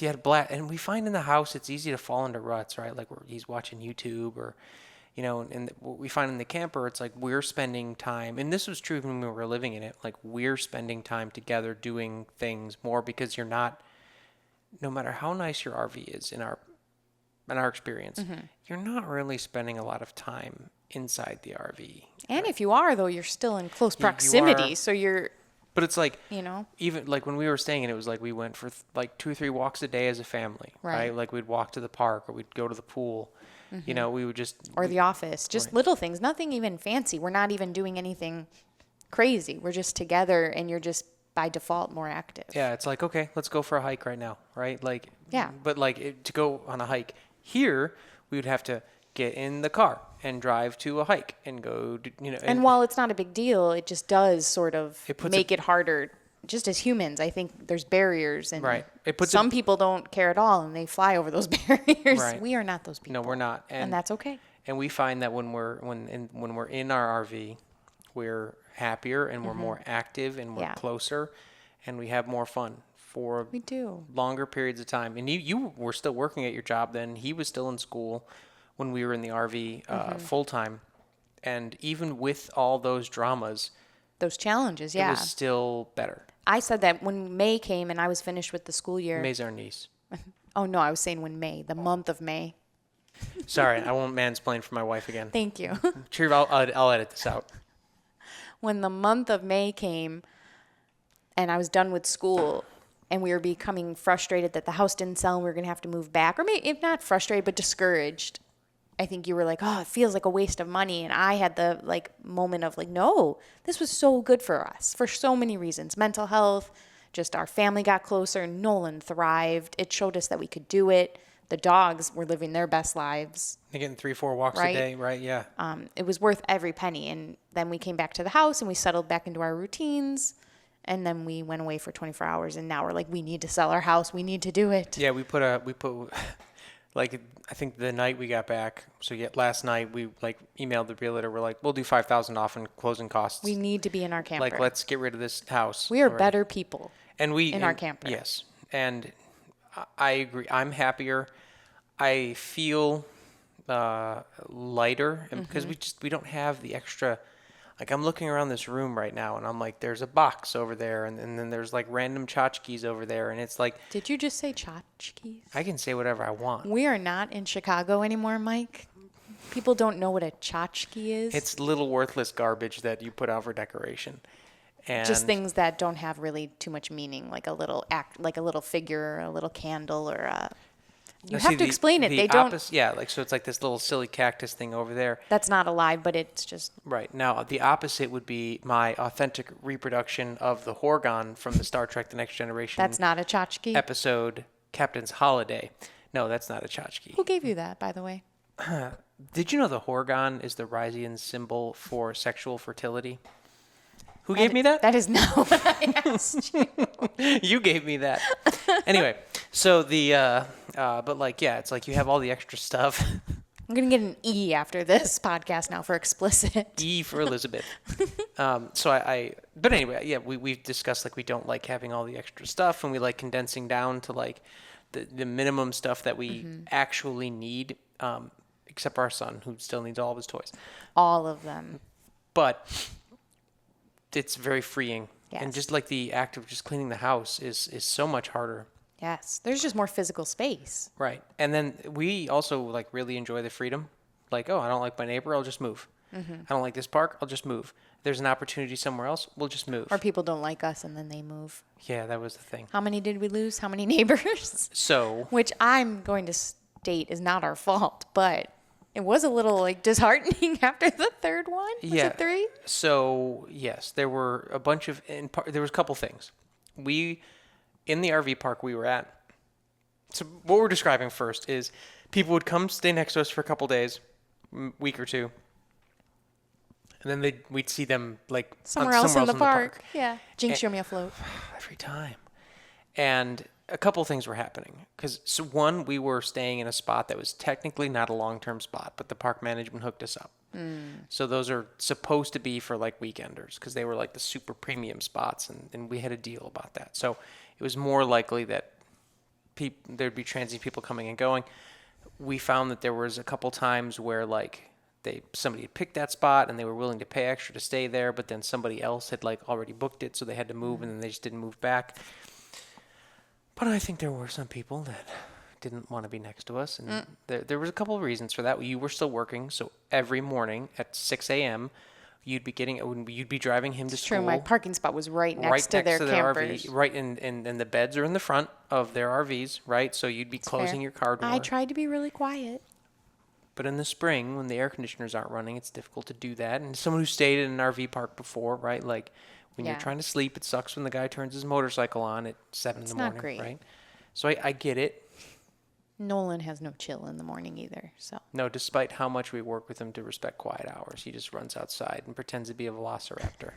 [SPEAKER 1] had black, and we find in the house it's easy to fall into ruts, right? Like he's watching YouTube or, and what we find in the camper, it's like we're spending time, and this was true when we were living in it. Like we're spending time together doing things more because you're not, no matter how nice your RV is in our experience, you're not really spending a lot of time inside the RV.
[SPEAKER 2] And if you are, though, you're still in close
[SPEAKER 1] You
[SPEAKER 2] proximity.
[SPEAKER 1] are.
[SPEAKER 2] So you're,
[SPEAKER 1] But it's like,
[SPEAKER 2] know.
[SPEAKER 1] even like when we were staying in it was like we went for like 2 or 3 walks a day as a family,
[SPEAKER 2] Right.
[SPEAKER 1] Like we'd walk to the park or we'd go to the pool. We would just,
[SPEAKER 2] Or the office. Just little things. Nothing even fancy. We're not even doing anything crazy. We're just together and you're just by default more active.
[SPEAKER 1] yeah, it's like, okay, let's go for a hike right now, right? Like,
[SPEAKER 2] Yeah.
[SPEAKER 1] But like to go on a hike here, we would have to get in the car and drive to a hike and go,
[SPEAKER 2] And while it's not a big deal, it just does sort of
[SPEAKER 1] It puts
[SPEAKER 2] make it harder. Just as humans, I think there's barriers, and
[SPEAKER 1] Right. It puts
[SPEAKER 2] some people don't care at all, and they fly over those barriers.
[SPEAKER 1] Right.
[SPEAKER 2] We are not those people.
[SPEAKER 1] no, we're not.
[SPEAKER 2] and that's okay.
[SPEAKER 1] And we find that when we're in our RV, we're happier and we're more active and we're
[SPEAKER 2] Yeah.
[SPEAKER 1] closer, and we have more fun for
[SPEAKER 2] We do.
[SPEAKER 1] longer periods of time. And you were still working at your job then. He was still in school when we were in the RV full time, and even with all those dramas,
[SPEAKER 2] Those challenges,
[SPEAKER 1] it
[SPEAKER 2] yeah.
[SPEAKER 1] was still better.
[SPEAKER 2] I said that when May came and I was finished with the school year.
[SPEAKER 1] May's our niece.
[SPEAKER 2] Oh no, I was saying when May, the month of May.
[SPEAKER 1] Sorry, I won't mansplain for my wife again.
[SPEAKER 2] Thank you.
[SPEAKER 1] Sure, I'll edit this out.
[SPEAKER 2] When the month of May came and I was done with school and we were becoming frustrated that the house didn't sell and we were going to have to move back, or maybe if not frustrated, but discouraged. I think you were like, oh, it feels like a waste of money. And I had the moment of no, this was so good for us for so many reasons. Mental health, just our family got closer. Nolan thrived. It showed us that we could do it. The dogs were living their best lives.
[SPEAKER 1] They're getting 3-4 walks
[SPEAKER 2] Right.
[SPEAKER 1] a day, right? Yeah.
[SPEAKER 2] It was worth every penny. And then we came back to the house and we settled back into our routines. And then we went away for 24 hours. And now we're like, we need to sell our house. We need to do it.
[SPEAKER 1] Yeah, we put like I think the night we got back. So last night we emailed the realtor. We're like, we'll do $5,000 off in closing costs.
[SPEAKER 2] We need to be in our camper.
[SPEAKER 1] Like, let's get rid of this house.
[SPEAKER 2] We are
[SPEAKER 1] already.
[SPEAKER 2] better people.
[SPEAKER 1] And we
[SPEAKER 2] in our camper.
[SPEAKER 1] Yes, and I agree. I'm happier. I feel lighter because we don't have the extra. Like I'm looking around this room right now, and I'm like, there's a box over there, and then there's like random tchotchkes over there, and it's like
[SPEAKER 2] Did you just say tchotchkes?
[SPEAKER 1] I can say whatever I want.
[SPEAKER 2] We are not in Chicago anymore, Mike. People don't know what a tchotchke is.
[SPEAKER 1] It's little worthless garbage that you put out for decoration, and
[SPEAKER 2] just things that don't have really too much meaning, like a little like a little figure, a little candle, or a. You
[SPEAKER 1] Now,
[SPEAKER 2] have
[SPEAKER 1] see,
[SPEAKER 2] to explain it.
[SPEAKER 1] the
[SPEAKER 2] They don't.
[SPEAKER 1] Yeah, so it's like this little silly cactus thing over there.
[SPEAKER 2] That's not alive, but it's just.
[SPEAKER 1] Right. Now, the opposite would be my authentic reproduction of the Horgon from the Star Trek The Next Generation
[SPEAKER 2] That's not a tchotchke.
[SPEAKER 1] episode, Captain's Holiday. No, that's not a tchotchke.
[SPEAKER 2] Who gave you that, by the way?
[SPEAKER 1] Did you know the Horgon is the Rysian symbol for sexual fertility? Who gave me that?
[SPEAKER 2] That is not what I asked you.
[SPEAKER 1] You gave me that. Anyway, so but it's like you have all the extra stuff.
[SPEAKER 2] I'm gonna get an E after this podcast now for explicit.
[SPEAKER 1] E for Elizabeth. But anyway, yeah, we've discussed we don't like having all the extra stuff, and we like condensing down to the minimum stuff that we actually need, except for our son, who still needs all of his toys.
[SPEAKER 2] All of them.
[SPEAKER 1] But it's very freeing.
[SPEAKER 2] Yes.
[SPEAKER 1] And just the act of just cleaning the house is so much harder.
[SPEAKER 2] Yes. There's just more physical space.
[SPEAKER 1] Right. And then we also really enjoy the freedom. I don't like my neighbor, I'll just move. I don't like this park, I'll just move. There's an opportunity somewhere else, we'll just move.
[SPEAKER 2] Or people don't like us and then they move.
[SPEAKER 1] Yeah, that was the thing.
[SPEAKER 2] How many did we lose? How many neighbors?
[SPEAKER 1] So,
[SPEAKER 2] Which I'm going to state is not our fault, but it was a little disheartening after the third one. Was it 3?
[SPEAKER 1] So, yes, there were a bunch of there was a couple things. In the RV park we were at. So, what we're describing first is people would come stay next to us for a couple days, week or two. And then we'd see them
[SPEAKER 2] somewhere else in the park. Yeah. Jinx, show me a float.
[SPEAKER 1] Every time. And a couple of things were happening. Because, so one, we were staying in a spot that was technically not a long-term spot, but the park management hooked us up. So those are supposed to be for like weekenders because they were like the super premium spots, and we had a deal about that. So it was more likely that there'd be transient people coming and going. We found that there was a couple times where like somebody had picked that spot and they were willing to pay extra to stay there, but then somebody else had like already booked it, so they had to move and then they just didn't move back. But I think there were some people that didn't want to be next to us, and there was a couple of reasons for that. You were still working, so every morning at 6 a.m. you'd be driving him to
[SPEAKER 2] It's
[SPEAKER 1] school.
[SPEAKER 2] true. My parking spot was right next to their campers.
[SPEAKER 1] RV, right, and the beds are in the front of their RVs, right? So you'd be closing
[SPEAKER 2] Fair.
[SPEAKER 1] your car door.
[SPEAKER 2] I tried to be really quiet.
[SPEAKER 1] But in the spring, when the air conditioners aren't running, it's difficult to do that. And someone who stayed in an RV park before, right? Like when you're
[SPEAKER 2] Yeah.
[SPEAKER 1] trying to sleep, it sucks when the guy turns his motorcycle on at 7 in the
[SPEAKER 2] not
[SPEAKER 1] morning,
[SPEAKER 2] great.
[SPEAKER 1] right? So I get it.
[SPEAKER 2] Nolan has no chill in the morning either. So
[SPEAKER 1] No, despite how much we work with him to respect quiet hours, he just runs outside and pretends to be a velociraptor.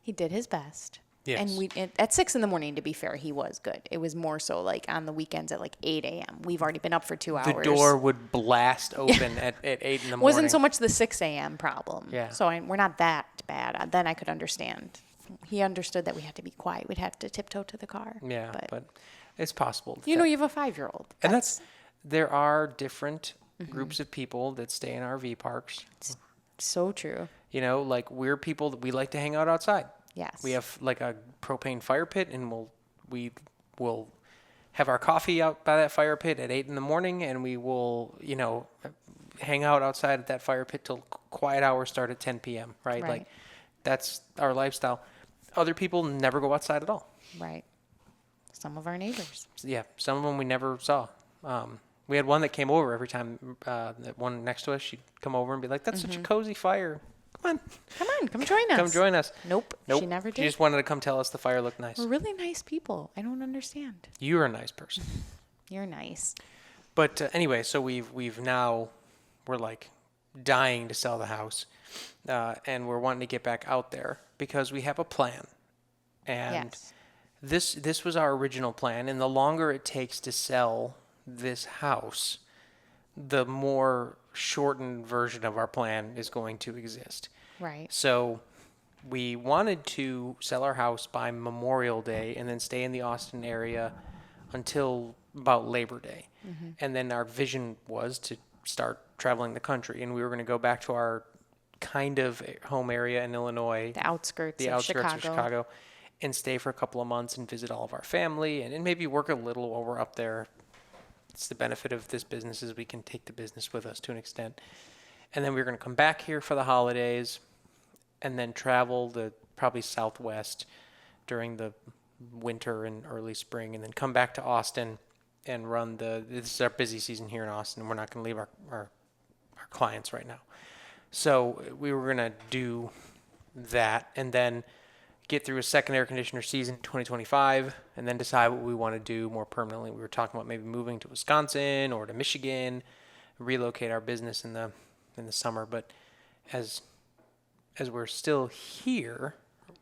[SPEAKER 2] he did his best.
[SPEAKER 1] Yes.
[SPEAKER 2] And at 6 in the morning, to be fair, he was good. It was more so like on the weekends at like 8 a.m. We've already been up for 2 hours.
[SPEAKER 1] The door would blast open at 8 in the morning.
[SPEAKER 2] Wasn't so much the 6 a.m. problem.
[SPEAKER 1] Yeah.
[SPEAKER 2] So we're not that bad. Then I could understand. He understood that we had to be quiet. We'd have to tiptoe to the car.
[SPEAKER 1] Yeah, but it's possible.
[SPEAKER 2] You know, you have a 5-year-old.
[SPEAKER 1] And there are different groups of people that stay in RV parks.
[SPEAKER 2] So true.
[SPEAKER 1] You know, like we're people that we like to hang out outside.
[SPEAKER 2] Yes.
[SPEAKER 1] We have like a propane fire pit, and we will have our coffee out by that fire pit at 8 in the morning, and we will, you know, hang out outside at that fire pit till quiet hours start at 10 p.m. Right?
[SPEAKER 2] Right.
[SPEAKER 1] Like that's our lifestyle. Other people never go outside at all.
[SPEAKER 2] Right. Some of our neighbors.
[SPEAKER 1] Yeah, some of them we never saw. We had one that came over every time. That one next to us, she'd come over and be like, "That's such a cozy fire. Come on,
[SPEAKER 2] Come join us.
[SPEAKER 1] come join us."
[SPEAKER 2] Nope.
[SPEAKER 1] Nope.
[SPEAKER 2] She never did.
[SPEAKER 1] She just wanted to come tell us the fire looked nice.
[SPEAKER 2] We're really nice people. I don't understand.
[SPEAKER 1] You're a nice person.
[SPEAKER 2] You're nice.
[SPEAKER 1] But anyway, so we're like dying to sell the house, and we're wanting to get back out there because we have a plan. And
[SPEAKER 2] Yes.
[SPEAKER 1] this was our original plan, and the longer it takes to sell this house, the more shortened version of our plan is going to exist.
[SPEAKER 2] Right.
[SPEAKER 1] So we wanted to sell our house by Memorial Day and then stay in the Austin area until about Labor Day. And then our vision was to start traveling the country, and we were going to go back to our kind of home area in Illinois,
[SPEAKER 2] The outskirts,
[SPEAKER 1] of
[SPEAKER 2] Chicago.
[SPEAKER 1] Chicago, and stay for a couple of months and visit all of our family and maybe work a little while we're up there. It's the benefit of this business is we can take the business with us to an extent. And then we're going to come back here for the holidays and then travel the probably southwest during the winter and early spring, and then come back to Austin and run this is our busy season here in Austin. We're not going to leave our clients right now. So we were going to do that and then get through a second air conditioner season 2025 and then decide what we want to do more permanently. We were talking about maybe moving to Wisconsin or to Michigan, relocate our business in the summer, but as we're still here,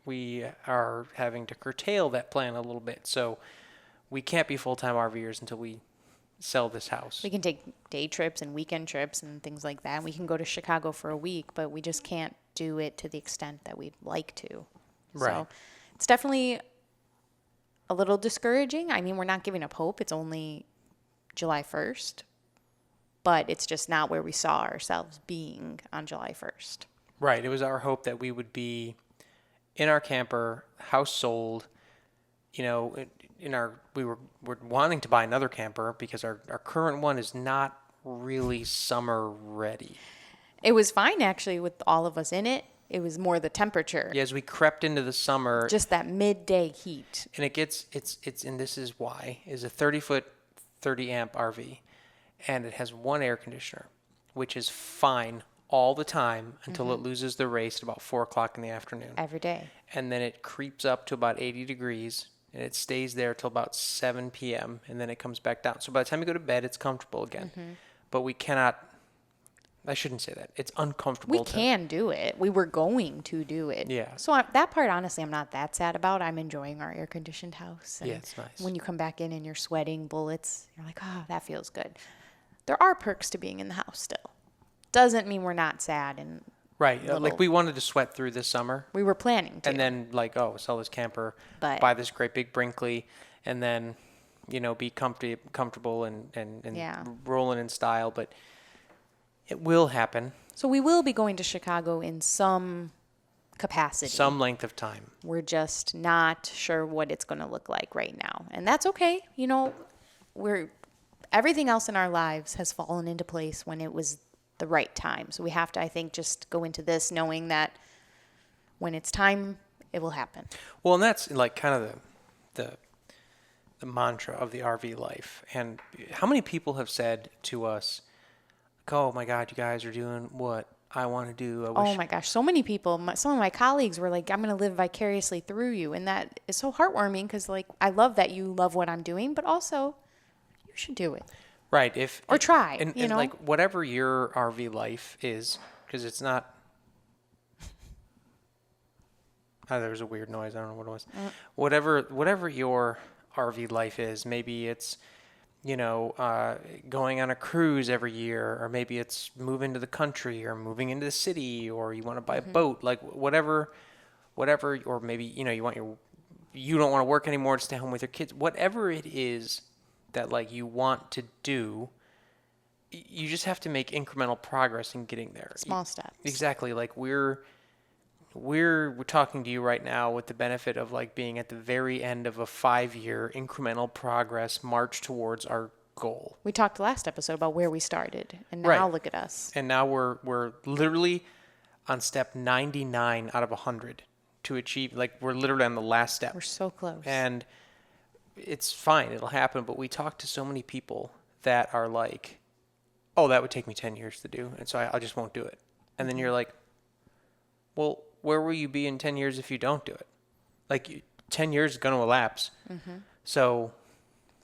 [SPEAKER 1] we are having to curtail that plan a little bit. So we can't be full-time RVers until we sell this house.
[SPEAKER 2] We can take day trips and weekend trips and things like that. We can go to Chicago for a week, but we just can't do it to the extent that we'd like to.
[SPEAKER 1] Right.
[SPEAKER 2] So it's definitely a little discouraging. I mean, we're not giving up hope. It's only July 1st, but it's just not where we saw ourselves being on July 1st.
[SPEAKER 1] Right. It was our hope that we would be in our camper, house sold, you know, we're wanting to buy another camper because our current one is not really summer ready.
[SPEAKER 2] It was fine actually with all of us in it. It was more the temperature.
[SPEAKER 1] Yeah, as we crept into the summer,
[SPEAKER 2] Just that midday heat.
[SPEAKER 1] and and this is why, is a 30-foot, 30-amp RV, and it has one air conditioner, which is fine all the time until it loses the race at about 4 o'clock in the afternoon.
[SPEAKER 2] Every day.
[SPEAKER 1] And then it creeps up to about 80 degrees, and it stays there till about 7 p.m., and then it comes back down. So by the time you go to bed, it's comfortable again. But we cannot I shouldn't say that. It's uncomfortable.
[SPEAKER 2] We can do it. We were going to do it.
[SPEAKER 1] Yeah.
[SPEAKER 2] So that part, honestly, I'm not that sad about. I'm enjoying our air-conditioned house. And
[SPEAKER 1] Yeah, it's nice.
[SPEAKER 2] when you come back in and you're sweating bullets, you're like, oh, that feels good. There are perks to being in the house still. Doesn't mean we're not sad. And
[SPEAKER 1] Right.
[SPEAKER 2] little-
[SPEAKER 1] Like we wanted to sweat through this summer.
[SPEAKER 2] we were planning to.
[SPEAKER 1] And then like, oh, sell this camper,
[SPEAKER 2] But-
[SPEAKER 1] buy this great big Brinkley, and then, be comfortable and
[SPEAKER 2] Yeah.
[SPEAKER 1] rolling in style. But it will happen
[SPEAKER 2] So we will be going to Chicago in some capacity.
[SPEAKER 1] some length of time.
[SPEAKER 2] We're just not sure what it's going to look like right now. And that's okay. Everything else in our lives has fallen into place when it was the right time. So we have to, I think, just go into this knowing that when it's time, it will happen.
[SPEAKER 1] Well, and that's like kind of the mantra of the RV life. And how many people have said to us, "Oh my God, you guys are doing what I want to do." I wish.
[SPEAKER 2] Oh my gosh, so many people, some of my colleagues were like, I'm going to live vicariously through you. And that is so heartwarming because, like, I love that you love what I'm doing, but also you should do it.
[SPEAKER 1] Right.
[SPEAKER 2] Or try,
[SPEAKER 1] And
[SPEAKER 2] you know?
[SPEAKER 1] like whatever your RV life is, because it's not. Oh, there was a weird noise. I don't know what it was. Whatever your RV life is, maybe it's, going on a cruise every year, or maybe it's moving to the country, or moving into the city, or you want to buy a boat, like whatever, or maybe you don't want to work anymore to stay home with your kids. Whatever it is that like you want to do, you just have to make incremental progress in getting there.
[SPEAKER 2] Small steps.
[SPEAKER 1] Exactly. Like we're talking to you right now with the benefit of like being at the very end of a 5-year incremental progress march towards our goal.
[SPEAKER 2] We talked last episode about where we started, and now
[SPEAKER 1] Right.
[SPEAKER 2] look at us.
[SPEAKER 1] And now we're literally on step 99 out of 100 to achieve, like we're literally on the last step.
[SPEAKER 2] We're so close.
[SPEAKER 1] And it's fine, it'll happen, but we talk to so many people that are like, oh, that would take me 10 years to do, and so I just won't do it. And then you're like, well, where will you be in 10 years if you don't do it? Like 10 years is going to elapse. So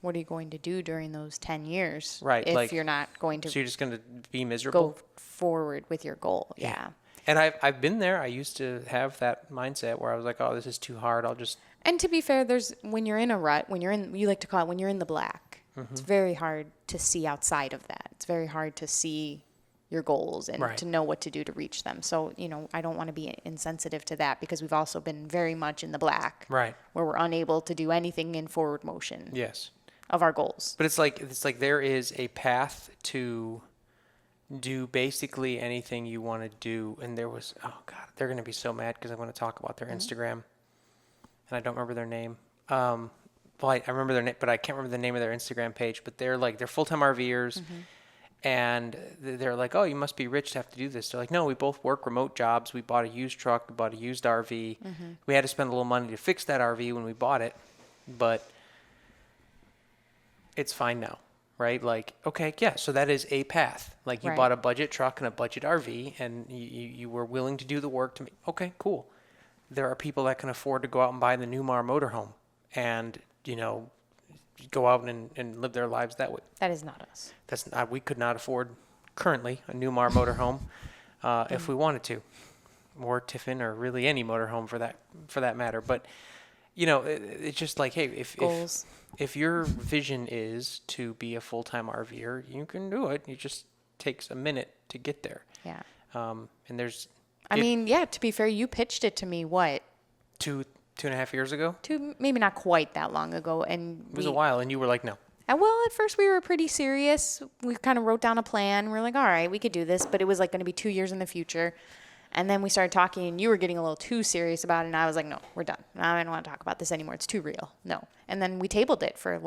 [SPEAKER 2] What are you going to do during those 10 years?
[SPEAKER 1] Right,
[SPEAKER 2] If
[SPEAKER 1] like-
[SPEAKER 2] you're not going to
[SPEAKER 1] you're just going to be miserable.
[SPEAKER 2] go forward with your goal. Yeah.
[SPEAKER 1] And I've been there. I used to have that mindset where I was like, oh, this is too hard. I'll just
[SPEAKER 2] And to be fair, when you're in a rut, you like to call it when you're in the black, it's very hard to see outside of that. It's very hard to see your goals and
[SPEAKER 1] Right.
[SPEAKER 2] to know what to do to reach them. So, I don't want to be insensitive to that because we've also been very much in the black.
[SPEAKER 1] Right.
[SPEAKER 2] Where we're unable to do anything in forward motion
[SPEAKER 1] Yes.
[SPEAKER 2] of our goals.
[SPEAKER 1] But it's like there is a path to do basically anything you want to do. And there was, oh God, they're going to be so mad because I'm going to talk about their Instagram, and I don't remember their name. Well, I remember their name, but I can't remember the name of their Instagram page. But they're full-time RVers, and they're like, oh, you must be rich to have to do this. They're like, no, we both work remote jobs. We bought a used truck, we bought a used RV. We had to spend a little money to fix that RV when we bought it, but it's fine now, right? Like, okay, yeah, so that is a path. Like you
[SPEAKER 2] Right.
[SPEAKER 1] bought a budget truck and a budget RV, and you were willing to do the work to make, okay, cool. There are people that can afford to go out and buy the Newmar motorhome and, go out and live their lives that way.
[SPEAKER 2] That is not us.
[SPEAKER 1] That's not, we could not afford currently a Newmar motorhome if we wanted to, or Tiffin, or really any motorhome for that matter. But it's just like, hey,
[SPEAKER 2] Goals.
[SPEAKER 1] if your vision is to be a full-time RVer, you can do it. It just takes a minute to get there.
[SPEAKER 2] Yeah.
[SPEAKER 1] And there's
[SPEAKER 2] To be fair, you pitched it to me, what,
[SPEAKER 1] 2.5 years ago.
[SPEAKER 2] maybe not quite that long ago. And
[SPEAKER 1] It was a while, and you were like, no.
[SPEAKER 2] well, at first we were pretty serious. We kind of wrote down a plan. We're like, all right, we could do this, but it was like going to be 2 years in the future. And then we started talking, and you were getting a little too serious about it. And I was like, no, we're done. I don't want to talk about this anymore. It's too real. No. And then we tabled it for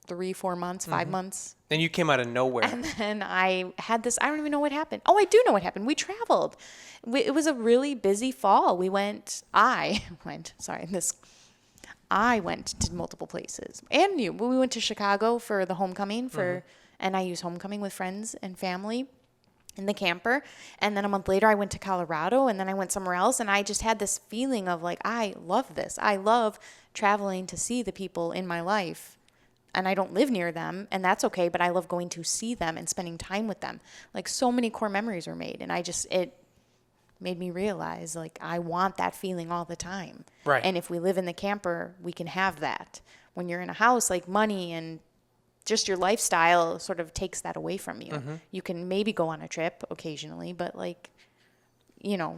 [SPEAKER 2] 3-4 months, 5 months.
[SPEAKER 1] And you came out of nowhere.
[SPEAKER 2] And then I had this, I don't even know what happened. Oh, I do know what happened. We traveled. It was a really busy fall. I went to multiple places. And we went to Chicago for the homecoming and I used homecoming with friends and family in the camper. And then a month later I went to Colorado, and then I went somewhere else, and I just had this feeling of like, I love this. I love traveling to see the people in my life and I don't live near them, and that's okay, but I love going to see them and spending time with them. Like, so many core memories were made, and it made me realize, like, I want that feeling all the time.
[SPEAKER 1] Right.
[SPEAKER 2] And if we live in the camper, we can have that. When you're in a house, like, money and just your lifestyle sort of takes that away from you. You can maybe go on a trip occasionally, but, like,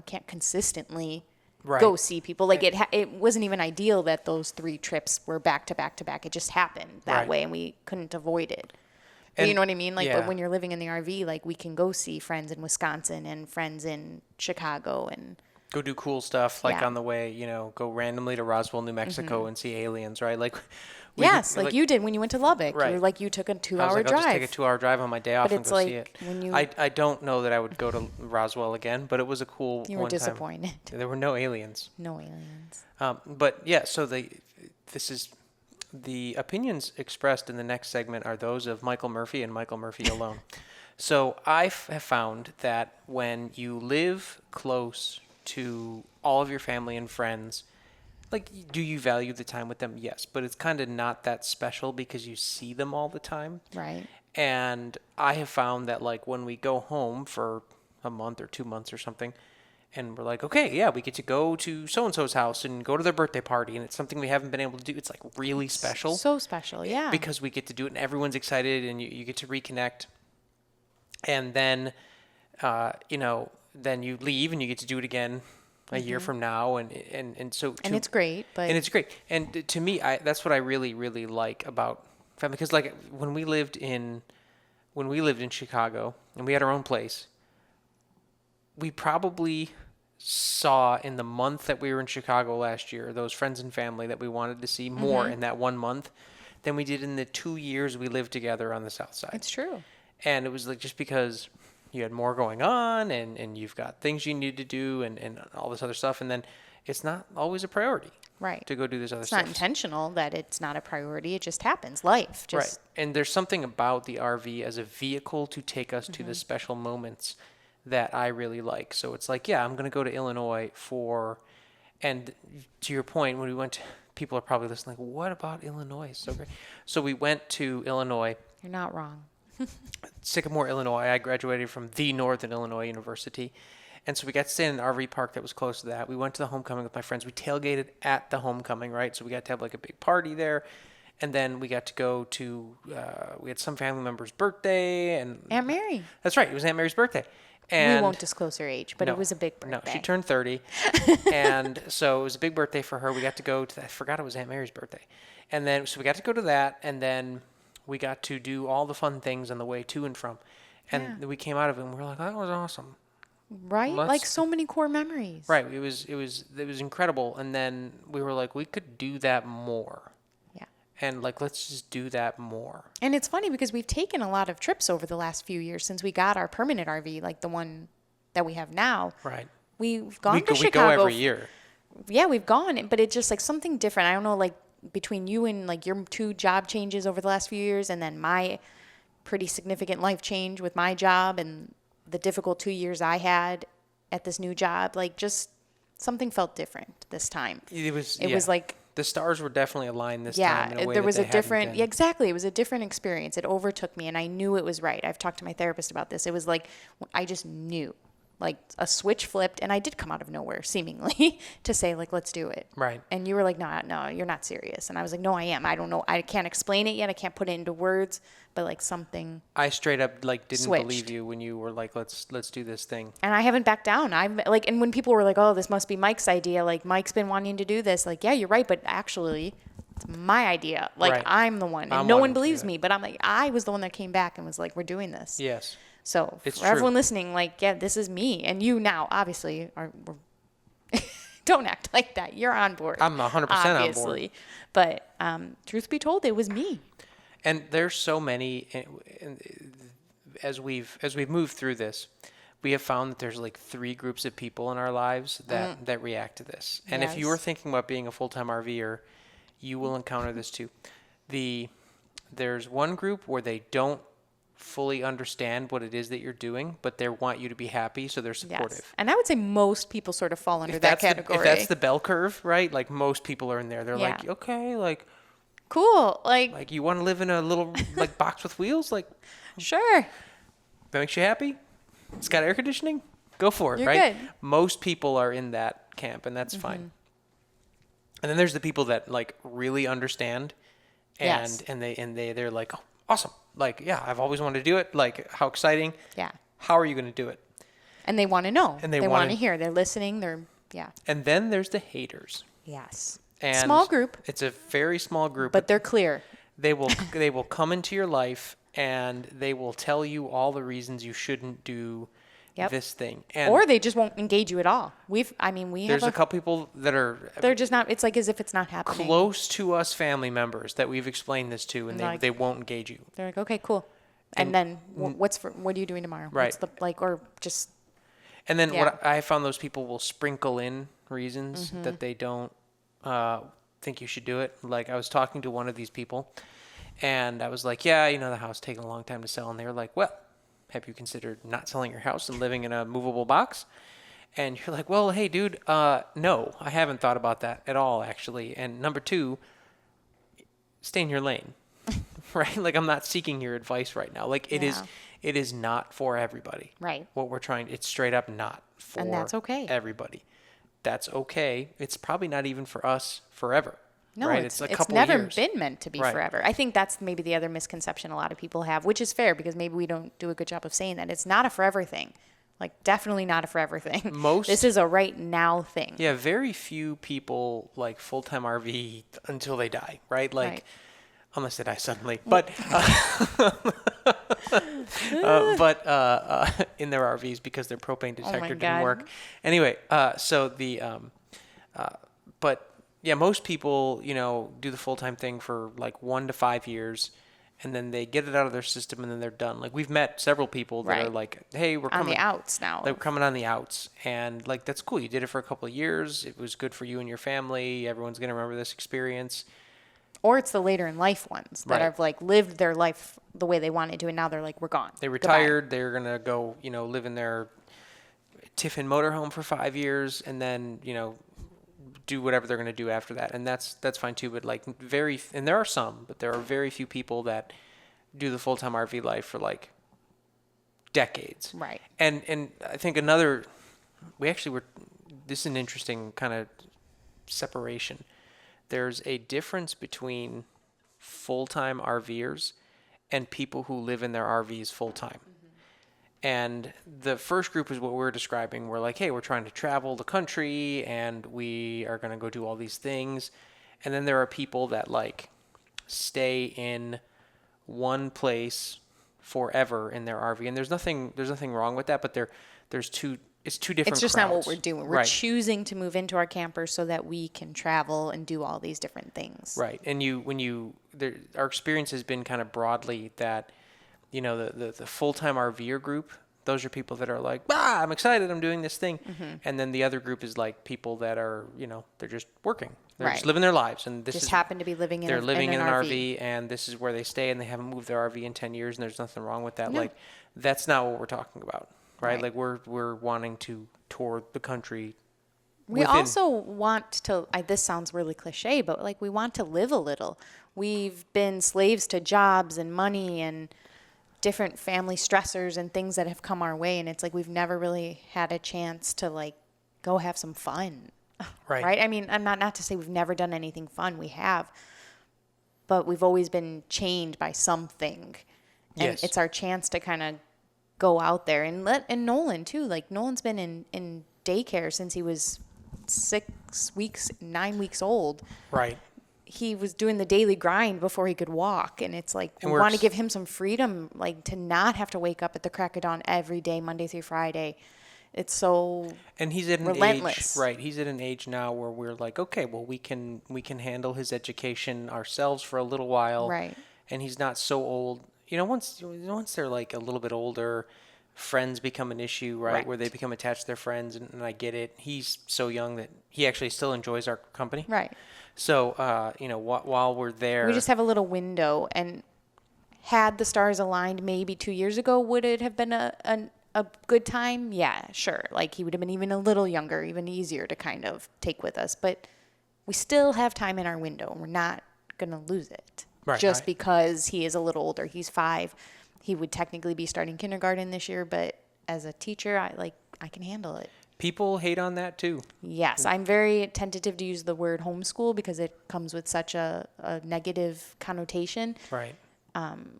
[SPEAKER 2] can't consistently
[SPEAKER 1] Right.
[SPEAKER 2] go see people. Like, it wasn't even ideal that those 3 trips were back to back to back. It just happened that
[SPEAKER 1] Right.
[SPEAKER 2] way, and we couldn't avoid it. But
[SPEAKER 1] And-
[SPEAKER 2] you know what I mean? Like,
[SPEAKER 1] yeah.
[SPEAKER 2] but when you're living in the RV, like, we can go see friends in Wisconsin and friends in Chicago, and
[SPEAKER 1] Go do cool stuff, like
[SPEAKER 2] Yeah.
[SPEAKER 1] on the way, go randomly to Roswell, New Mexico and see aliens, right? Like, we
[SPEAKER 2] yes,
[SPEAKER 1] could-
[SPEAKER 2] like you did when you went to Lubbock.
[SPEAKER 1] Right.
[SPEAKER 2] You're like, you took a 2-hour
[SPEAKER 1] I was like,
[SPEAKER 2] drive.
[SPEAKER 1] I'll just take a 2-hour drive on my day off
[SPEAKER 2] But
[SPEAKER 1] and
[SPEAKER 2] it's
[SPEAKER 1] go see
[SPEAKER 2] like
[SPEAKER 1] it.
[SPEAKER 2] when you-
[SPEAKER 1] I don't know that I would go to Roswell again, but it was a cool
[SPEAKER 2] You were
[SPEAKER 1] one time.
[SPEAKER 2] disappointed.
[SPEAKER 1] There were no aliens.
[SPEAKER 2] No aliens.
[SPEAKER 1] But yeah, so this is the opinions expressed in the next segment are those of Michael Murphy and Michael Murphy alone. So I have found that when you live close to all of your family and friends, like, do you value the time with them? Yes, but it's kind of not that special because you see them all the time.
[SPEAKER 2] Right.
[SPEAKER 1] And I have found that, like, when we go home for a month or 2 months or something, and we're like, okay, yeah, we get to go to so-and-so's house and go to their birthday party, and it's something we haven't been able to do. It's, like, really special
[SPEAKER 2] So special, yeah.
[SPEAKER 1] because we get to do it, and everyone's excited, and you get to reconnect. And then, then you leave, and you get to do it again a year from now, and so
[SPEAKER 2] and it's great, but
[SPEAKER 1] and it's great. And to me, that's what I really, really like about family. Because, like, when we lived in Chicago and we had our own place, we probably saw in the month that we were in Chicago last year those friends and family that we wanted to see more in that 1 month than we did in the 2 years we lived together on the South Side.
[SPEAKER 2] it's true.
[SPEAKER 1] And it was like just because you had more going on and you've got things you need to do and all this other stuff, and then it's not always a priority
[SPEAKER 2] Right.
[SPEAKER 1] to go do this other
[SPEAKER 2] It's
[SPEAKER 1] stuff.
[SPEAKER 2] not intentional that it's not a priority. It just happens. Life. Just
[SPEAKER 1] Right. And there's something about the RV as a vehicle to take us to the special moments that I really like. So it's like, yeah, I'm going to go to Illinois and to your point, when we went, people are probably listening, like, what about Illinois? It's so great. So we went to Illinois,
[SPEAKER 2] You're not wrong.
[SPEAKER 1] Sycamore, Illinois. I graduated from the Northern Illinois University. And so we got to stay in an RV park that was close to that. We went to the homecoming with my friends. We tailgated at the homecoming, right? So we got to have like a big party there. And then we got to go to, we had some family member's birthday. And
[SPEAKER 2] Aunt Mary.
[SPEAKER 1] that's right. It was Aunt Mary's birthday. And
[SPEAKER 2] We won't disclose her age, but
[SPEAKER 1] no,
[SPEAKER 2] it was a big birthday.
[SPEAKER 1] No, she turned 30. And so it was a big birthday for her. We got to go to that. I forgot it was Aunt Mary's birthday. And then, so we got to go to that. And then we got to do all the fun things on the way to and from. And we came out of it and we were like, that was awesome.
[SPEAKER 2] Right?
[SPEAKER 1] Let's-
[SPEAKER 2] Like so many core memories.
[SPEAKER 1] Right. It was incredible. And then we were like, we could do that more.
[SPEAKER 2] Yeah.
[SPEAKER 1] And like, let's just do that more.
[SPEAKER 2] And it's funny because we've taken a lot of trips over the last few years since we got our permanent RV, like the one that we have now.
[SPEAKER 1] Right.
[SPEAKER 2] We've gone to
[SPEAKER 1] We
[SPEAKER 2] Chicago.
[SPEAKER 1] go every year.
[SPEAKER 2] Yeah, we've gone, but it's just like something different. I don't know, like between you and like your 2 job changes over the last few years, and then my pretty significant life change with my job and the difficult 2 years I had at this new job, like just something felt different this time.
[SPEAKER 1] It was
[SPEAKER 2] like,
[SPEAKER 1] the stars were definitely aligned this
[SPEAKER 2] yeah,
[SPEAKER 1] time in a way
[SPEAKER 2] there
[SPEAKER 1] that
[SPEAKER 2] was
[SPEAKER 1] they
[SPEAKER 2] a
[SPEAKER 1] hadn't
[SPEAKER 2] different,
[SPEAKER 1] been.
[SPEAKER 2] yeah, exactly. It was a different experience. It overtook me and I knew it was right. I've talked to my therapist about this. It was like, I just knew, like a switch flipped, and I did come out of nowhere seemingly to say like, let's do it.
[SPEAKER 1] Right.
[SPEAKER 2] And you were like, no, you're not serious. And I was like, no, I am. I don't know. I can't explain it yet. I can't put it into words, but like something.
[SPEAKER 1] I straight up like didn't
[SPEAKER 2] Switched.
[SPEAKER 1] believe you when you were like, let's do this thing.
[SPEAKER 2] And I haven't backed down. I'm like, and when people were like, oh, this must be Mike's idea. Like Mike's been wanting to do this. Like, yeah, you're right. But actually it's my idea. Like
[SPEAKER 1] Right.
[SPEAKER 2] I'm the one, and
[SPEAKER 1] I'm
[SPEAKER 2] no
[SPEAKER 1] wanting
[SPEAKER 2] one
[SPEAKER 1] to do
[SPEAKER 2] believes
[SPEAKER 1] that.
[SPEAKER 2] me, but I'm like, I was the one that came back and was like, we're doing this.
[SPEAKER 1] Yes.
[SPEAKER 2] So
[SPEAKER 1] It's
[SPEAKER 2] for everyone
[SPEAKER 1] true.
[SPEAKER 2] listening, like, yeah, this is me. And you now obviously are, don't act like that. You're on board.
[SPEAKER 1] I'm 100% on board.
[SPEAKER 2] obviously. But truth be told, it was me.
[SPEAKER 1] And there's so many, and as we've moved through this, we have found that there's like 3 groups of people in our lives that react to this. And if you
[SPEAKER 2] Yes.
[SPEAKER 1] are thinking about being a full-time RVer, you will encounter this too. There's one group where they don't fully understand what it is that you're doing, but they want you to be happy, so they're supportive.
[SPEAKER 2] Yes. And I would say most people sort of fall under
[SPEAKER 1] If
[SPEAKER 2] that
[SPEAKER 1] that's
[SPEAKER 2] category.
[SPEAKER 1] if that's the bell curve, right? Like most people are in there. They're like,
[SPEAKER 2] Yeah.
[SPEAKER 1] okay, like
[SPEAKER 2] cool.
[SPEAKER 1] Like, you want to live in a little like box with wheels? Like,
[SPEAKER 2] Sure.
[SPEAKER 1] that makes you happy? It's got air conditioning? Go for it,
[SPEAKER 2] You're
[SPEAKER 1] right?
[SPEAKER 2] good.
[SPEAKER 1] Most people are in that camp, and that's fine. And then there's the people that like really understand, and
[SPEAKER 2] Yes.
[SPEAKER 1] they're like, oh, awesome. Like, yeah, I've always wanted to do it. Like, how exciting.
[SPEAKER 2] Yeah.
[SPEAKER 1] How are you going to do it?
[SPEAKER 2] And they want to know.
[SPEAKER 1] And they
[SPEAKER 2] want
[SPEAKER 1] wanna-
[SPEAKER 2] to hear. They're listening. Yeah.
[SPEAKER 1] And then there's the haters.
[SPEAKER 2] Yes.
[SPEAKER 1] And
[SPEAKER 2] Small group,
[SPEAKER 1] It's a very small group,
[SPEAKER 2] but they're clear.
[SPEAKER 1] they will come into your life and they will tell you all the reasons you shouldn't do
[SPEAKER 2] Yep.
[SPEAKER 1] this thing. And
[SPEAKER 2] Or they just won't engage you at all. We
[SPEAKER 1] there's
[SPEAKER 2] have
[SPEAKER 1] a couple people that are
[SPEAKER 2] they're just not, it's like as if it's not happening.
[SPEAKER 1] close to us family members that we've explained this to, and
[SPEAKER 2] Like-
[SPEAKER 1] they won't engage you.
[SPEAKER 2] They're like, okay, cool. And then what are you doing tomorrow?
[SPEAKER 1] Right.
[SPEAKER 2] What's the, like, or just,
[SPEAKER 1] And then
[SPEAKER 2] Yeah.
[SPEAKER 1] what I found, those people will sprinkle in reasons
[SPEAKER 2] Mm-hmm.
[SPEAKER 1] that they don't think you should do it. Like, I was talking to one of these people, and I was like, yeah, the house taking a long time to sell. And they were like, well, have you considered not selling your house and living in a movable box? And you're like, well, hey, dude, no, I haven't thought about that at all, actually. And number two, stay in your lane, right? Like, I'm not seeking your advice right now. Like, it is not for everybody.
[SPEAKER 2] Right.
[SPEAKER 1] What we're trying, it's straight up not for
[SPEAKER 2] And that's okay.
[SPEAKER 1] everybody. That's okay. It's probably not even for us forever.
[SPEAKER 2] no,
[SPEAKER 1] right?
[SPEAKER 2] it's
[SPEAKER 1] a couple
[SPEAKER 2] never
[SPEAKER 1] years.
[SPEAKER 2] been meant to be
[SPEAKER 1] Right.
[SPEAKER 2] forever. I think that's maybe the other misconception a lot of people have, which is fair because maybe we don't do a good job of saying that. It's not a forever thing. Like, definitely not a forever thing. This is a right now thing.
[SPEAKER 1] Yeah, very few people like full-time RV until they die, right? Like,
[SPEAKER 2] Right.
[SPEAKER 1] unless they die suddenly. But in their RVs because their propane detector didn't
[SPEAKER 2] God.
[SPEAKER 1] work. Anyway, so the but yeah, most people do the full-time thing for like 1 to 5 years, and then they get it out of their system, and then they're done. Like, we've met several people that are
[SPEAKER 2] Right.
[SPEAKER 1] like, hey, we're
[SPEAKER 2] On
[SPEAKER 1] coming
[SPEAKER 2] the outs now.
[SPEAKER 1] they're coming on the outs, and like, that's cool. You did it for a couple of years. It was good for you and your family. Everyone's gonna remember this experience.
[SPEAKER 2] Or it's the later in life ones that
[SPEAKER 1] Right.
[SPEAKER 2] have like lived their life the way they wanted to, and now they're like, we're gone.
[SPEAKER 1] They
[SPEAKER 2] Goodbye.
[SPEAKER 1] retired. They're gonna go, live in their Tiffin motorhome for 5 years, and then do whatever they're gonna do after that, and that's fine too. But like, and there are some, but there are very few people that do the full-time RV life for like decades.
[SPEAKER 2] Right.
[SPEAKER 1] And I think this is an interesting kind of separation. There's a difference between full-time RVers and people who live in their RVs full-time. And the first group is what we're describing. We're like, hey, we're trying to travel the country and we are going to go do all these things. And then there are people that like stay in one place forever in their RV. And there's nothing wrong with that, but it's two different
[SPEAKER 2] It's just not what
[SPEAKER 1] crowds.
[SPEAKER 2] we're doing. We're
[SPEAKER 1] Right.
[SPEAKER 2] choosing to move into our camper so that we can travel and do all these different things.
[SPEAKER 1] Right. And our experience has been kind of broadly that, the full-time RVer group, those are people that are like, I'm excited, I'm doing this thing.
[SPEAKER 2] Mm-hmm.
[SPEAKER 1] And then the other group is like people that are, they're just working. They're just
[SPEAKER 2] Right.
[SPEAKER 1] living their lives. And this
[SPEAKER 2] Just
[SPEAKER 1] is,
[SPEAKER 2] happen to be living in
[SPEAKER 1] they're
[SPEAKER 2] a,
[SPEAKER 1] living in
[SPEAKER 2] an
[SPEAKER 1] an
[SPEAKER 2] RV.
[SPEAKER 1] RV and this is where they stay and they haven't moved their RV in 10 years and there's nothing wrong with that.
[SPEAKER 2] No.
[SPEAKER 1] Like, that's not what we're talking about, right?
[SPEAKER 2] Right.
[SPEAKER 1] Like, we're wanting to tour the country.
[SPEAKER 2] We also want to, this sounds really cliche, but like we want to live a little. We've been slaves to jobs and money and different family stressors and things that have come our way. And it's like we've never really had a chance to like go have some fun.
[SPEAKER 1] Right.
[SPEAKER 2] Right? I mean, I'm not to say we've never done anything fun. We have. But we've always been chained by something. And
[SPEAKER 1] Yes.
[SPEAKER 2] it's our chance to kind of go out there and Nolan too. Like Nolan's been in daycare since he was 9 weeks old.
[SPEAKER 1] Right.
[SPEAKER 2] He was doing the daily grind before he could walk, and it's like
[SPEAKER 1] And
[SPEAKER 2] we want to
[SPEAKER 1] works.
[SPEAKER 2] give him some freedom, like to not have to wake up at the crack of dawn every day, Monday through Friday. It's so
[SPEAKER 1] And he's at an
[SPEAKER 2] relentless.
[SPEAKER 1] age, right? He's at an age now where we're like, okay, well, we can handle his education ourselves for a little while,
[SPEAKER 2] Right.
[SPEAKER 1] And he's not so old. Once they're like a little bit older, friends become an issue, right? Where they
[SPEAKER 2] Right.
[SPEAKER 1] become attached to their friends, and I get it. He's so young that he actually still enjoys our company,
[SPEAKER 2] right.
[SPEAKER 1] So, while we're there,
[SPEAKER 2] We just have a little window, and had the stars aligned maybe 2 years ago, would it have been a good time? Yeah, sure. Like he would have been even a little younger, even easier to kind of take with us. But we still have time in our window. We're not going to lose it.
[SPEAKER 1] Right,
[SPEAKER 2] Just
[SPEAKER 1] right.
[SPEAKER 2] because he is a little older. He's 5. He would technically be starting kindergarten this year, but as a teacher, I can handle it.
[SPEAKER 1] People hate on that too.
[SPEAKER 2] Yes, I'm very tentative to use the word homeschool because it comes with such a negative connotation.
[SPEAKER 1] Right.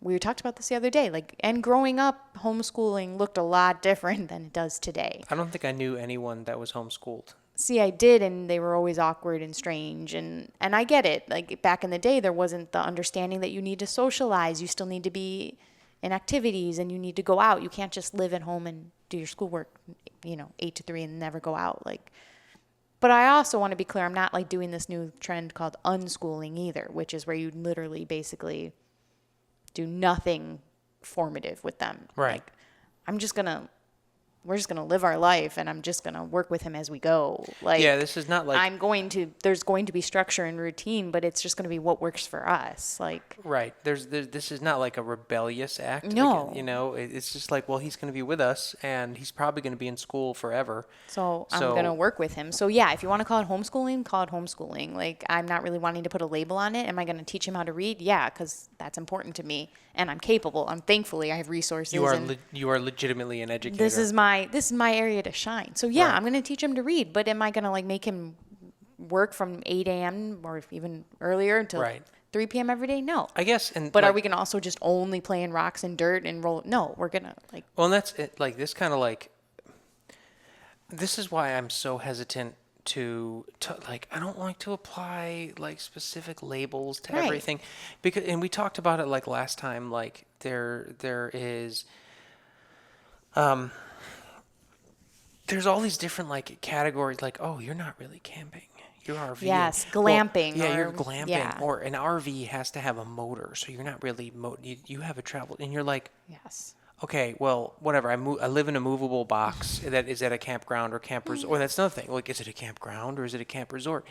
[SPEAKER 2] We talked about this the other day. And growing up, homeschooling looked a lot different than it does today.
[SPEAKER 1] I don't think I knew anyone that was homeschooled.
[SPEAKER 2] See, I did, and they were always awkward and strange, and I get it. Like back in the day, there wasn't the understanding that you need to socialize. You still need to be in activities, and you need to go out. You can't just live at home and do your schoolwork, 8 to 3 and never go out. But I also want to be clear, I'm not doing this new trend called unschooling either, which is where you literally basically do nothing formative with them.
[SPEAKER 1] Right.
[SPEAKER 2] We're just going to live our life, and I'm just going to work with him as we go.
[SPEAKER 1] Yeah, this is not
[SPEAKER 2] there's going to be structure and routine, but it's just going to be what works for us.
[SPEAKER 1] Right. This is not like a rebellious act.
[SPEAKER 2] No.
[SPEAKER 1] It's just well, he's going to be with us, and he's probably going to be in school forever.
[SPEAKER 2] So I'm going to work with him. So yeah, if you want to call it homeschooling. I'm not really wanting to put a label on it. Am I going to teach him how to read? Yeah, because that's important to me, and I'm capable. Thankfully I have resources.
[SPEAKER 1] You are legitimately an educator.
[SPEAKER 2] This is my area to shine. So yeah,
[SPEAKER 1] Right.
[SPEAKER 2] I'm going to teach him to read, but am I going to make him work from 8 a.m. or even earlier until
[SPEAKER 1] Right.
[SPEAKER 2] 3 p.m. every day? No.
[SPEAKER 1] I guess.
[SPEAKER 2] But are we going to also just only play in rocks and dirt and roll? No, we're going to
[SPEAKER 1] Well, and that's it. This kind of this is why I'm so hesitant to I don't like to apply specific labels to
[SPEAKER 2] Right.
[SPEAKER 1] everything, and we talked about it last time. There is there's all these different categories. Oh, you're not really camping. You're RVing.
[SPEAKER 2] Yes,
[SPEAKER 1] Well,
[SPEAKER 2] glamping
[SPEAKER 1] yeah,
[SPEAKER 2] or-
[SPEAKER 1] you're glamping.
[SPEAKER 2] yeah.
[SPEAKER 1] Or an RV has to have a motor, so you're not really you have a travel, and you're
[SPEAKER 2] yes.
[SPEAKER 1] okay, well, whatever. I live in a movable box that is at a campground or camp resort. Or that's another thing. Is it a campground or is it a camp resort?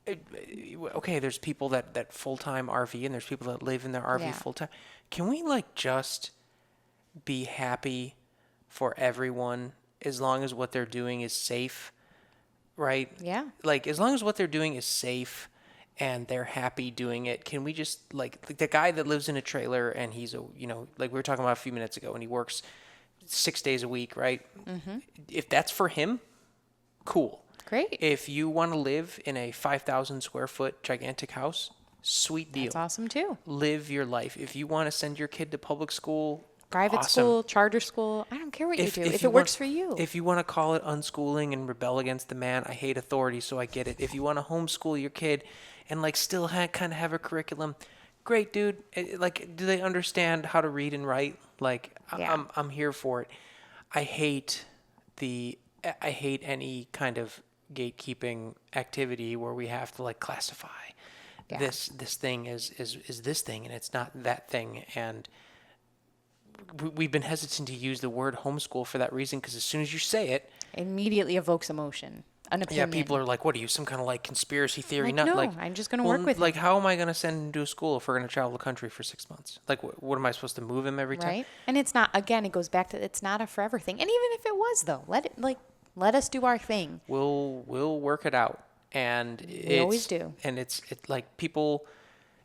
[SPEAKER 1] Okay, there's people that full-time RV, and there's people that live in their RV
[SPEAKER 2] Yeah.
[SPEAKER 1] full-time. Can we just be happy for everyone as long as what they're doing is safe, right?
[SPEAKER 2] Yeah.
[SPEAKER 1] As long as what they're doing is safe and they're happy doing it, can we just the guy that lives in a trailer and he's we were talking about a few minutes ago, and he works 6 days a week, right? Mm-hmm. If that's for him, cool.
[SPEAKER 2] Great.
[SPEAKER 1] If you want to live in a 5,000 square foot gigantic house, sweet deal.
[SPEAKER 2] That's awesome too.
[SPEAKER 1] Live your life. If you want to send your kid to public school,
[SPEAKER 2] Private
[SPEAKER 1] awesome.
[SPEAKER 2] school, charter school, I don't care what you do. If
[SPEAKER 1] you
[SPEAKER 2] it works
[SPEAKER 1] want-
[SPEAKER 2] for you.
[SPEAKER 1] If you want to call it unschooling and rebel against the man, I hate authority, so I get it. If you want to homeschool your kid and still kind of have a curriculum, great, dude. Do they understand how to read and write?
[SPEAKER 2] Yeah.
[SPEAKER 1] I'm here for it. I hate any kind of gatekeeping activity where we have to classify
[SPEAKER 2] Yeah.
[SPEAKER 1] this thing is this thing and it's not that thing. And we've been hesitant to use the word homeschool for that reason, because as soon as you say it,
[SPEAKER 2] Immediately evokes emotion, an opinion.
[SPEAKER 1] yeah, people are what are you, some kind of conspiracy theory?
[SPEAKER 2] No,
[SPEAKER 1] Not
[SPEAKER 2] I'm just going to work with him.
[SPEAKER 1] how am I going to send him to a school if we're going to travel the country for 6 months? What am I supposed to move him every time?
[SPEAKER 2] Right? And it's not, again, it goes back to, it's not a forever thing. And even if it was, though, let us do our thing.
[SPEAKER 1] We'll work it out. And we
[SPEAKER 2] always do.
[SPEAKER 1] And it's people,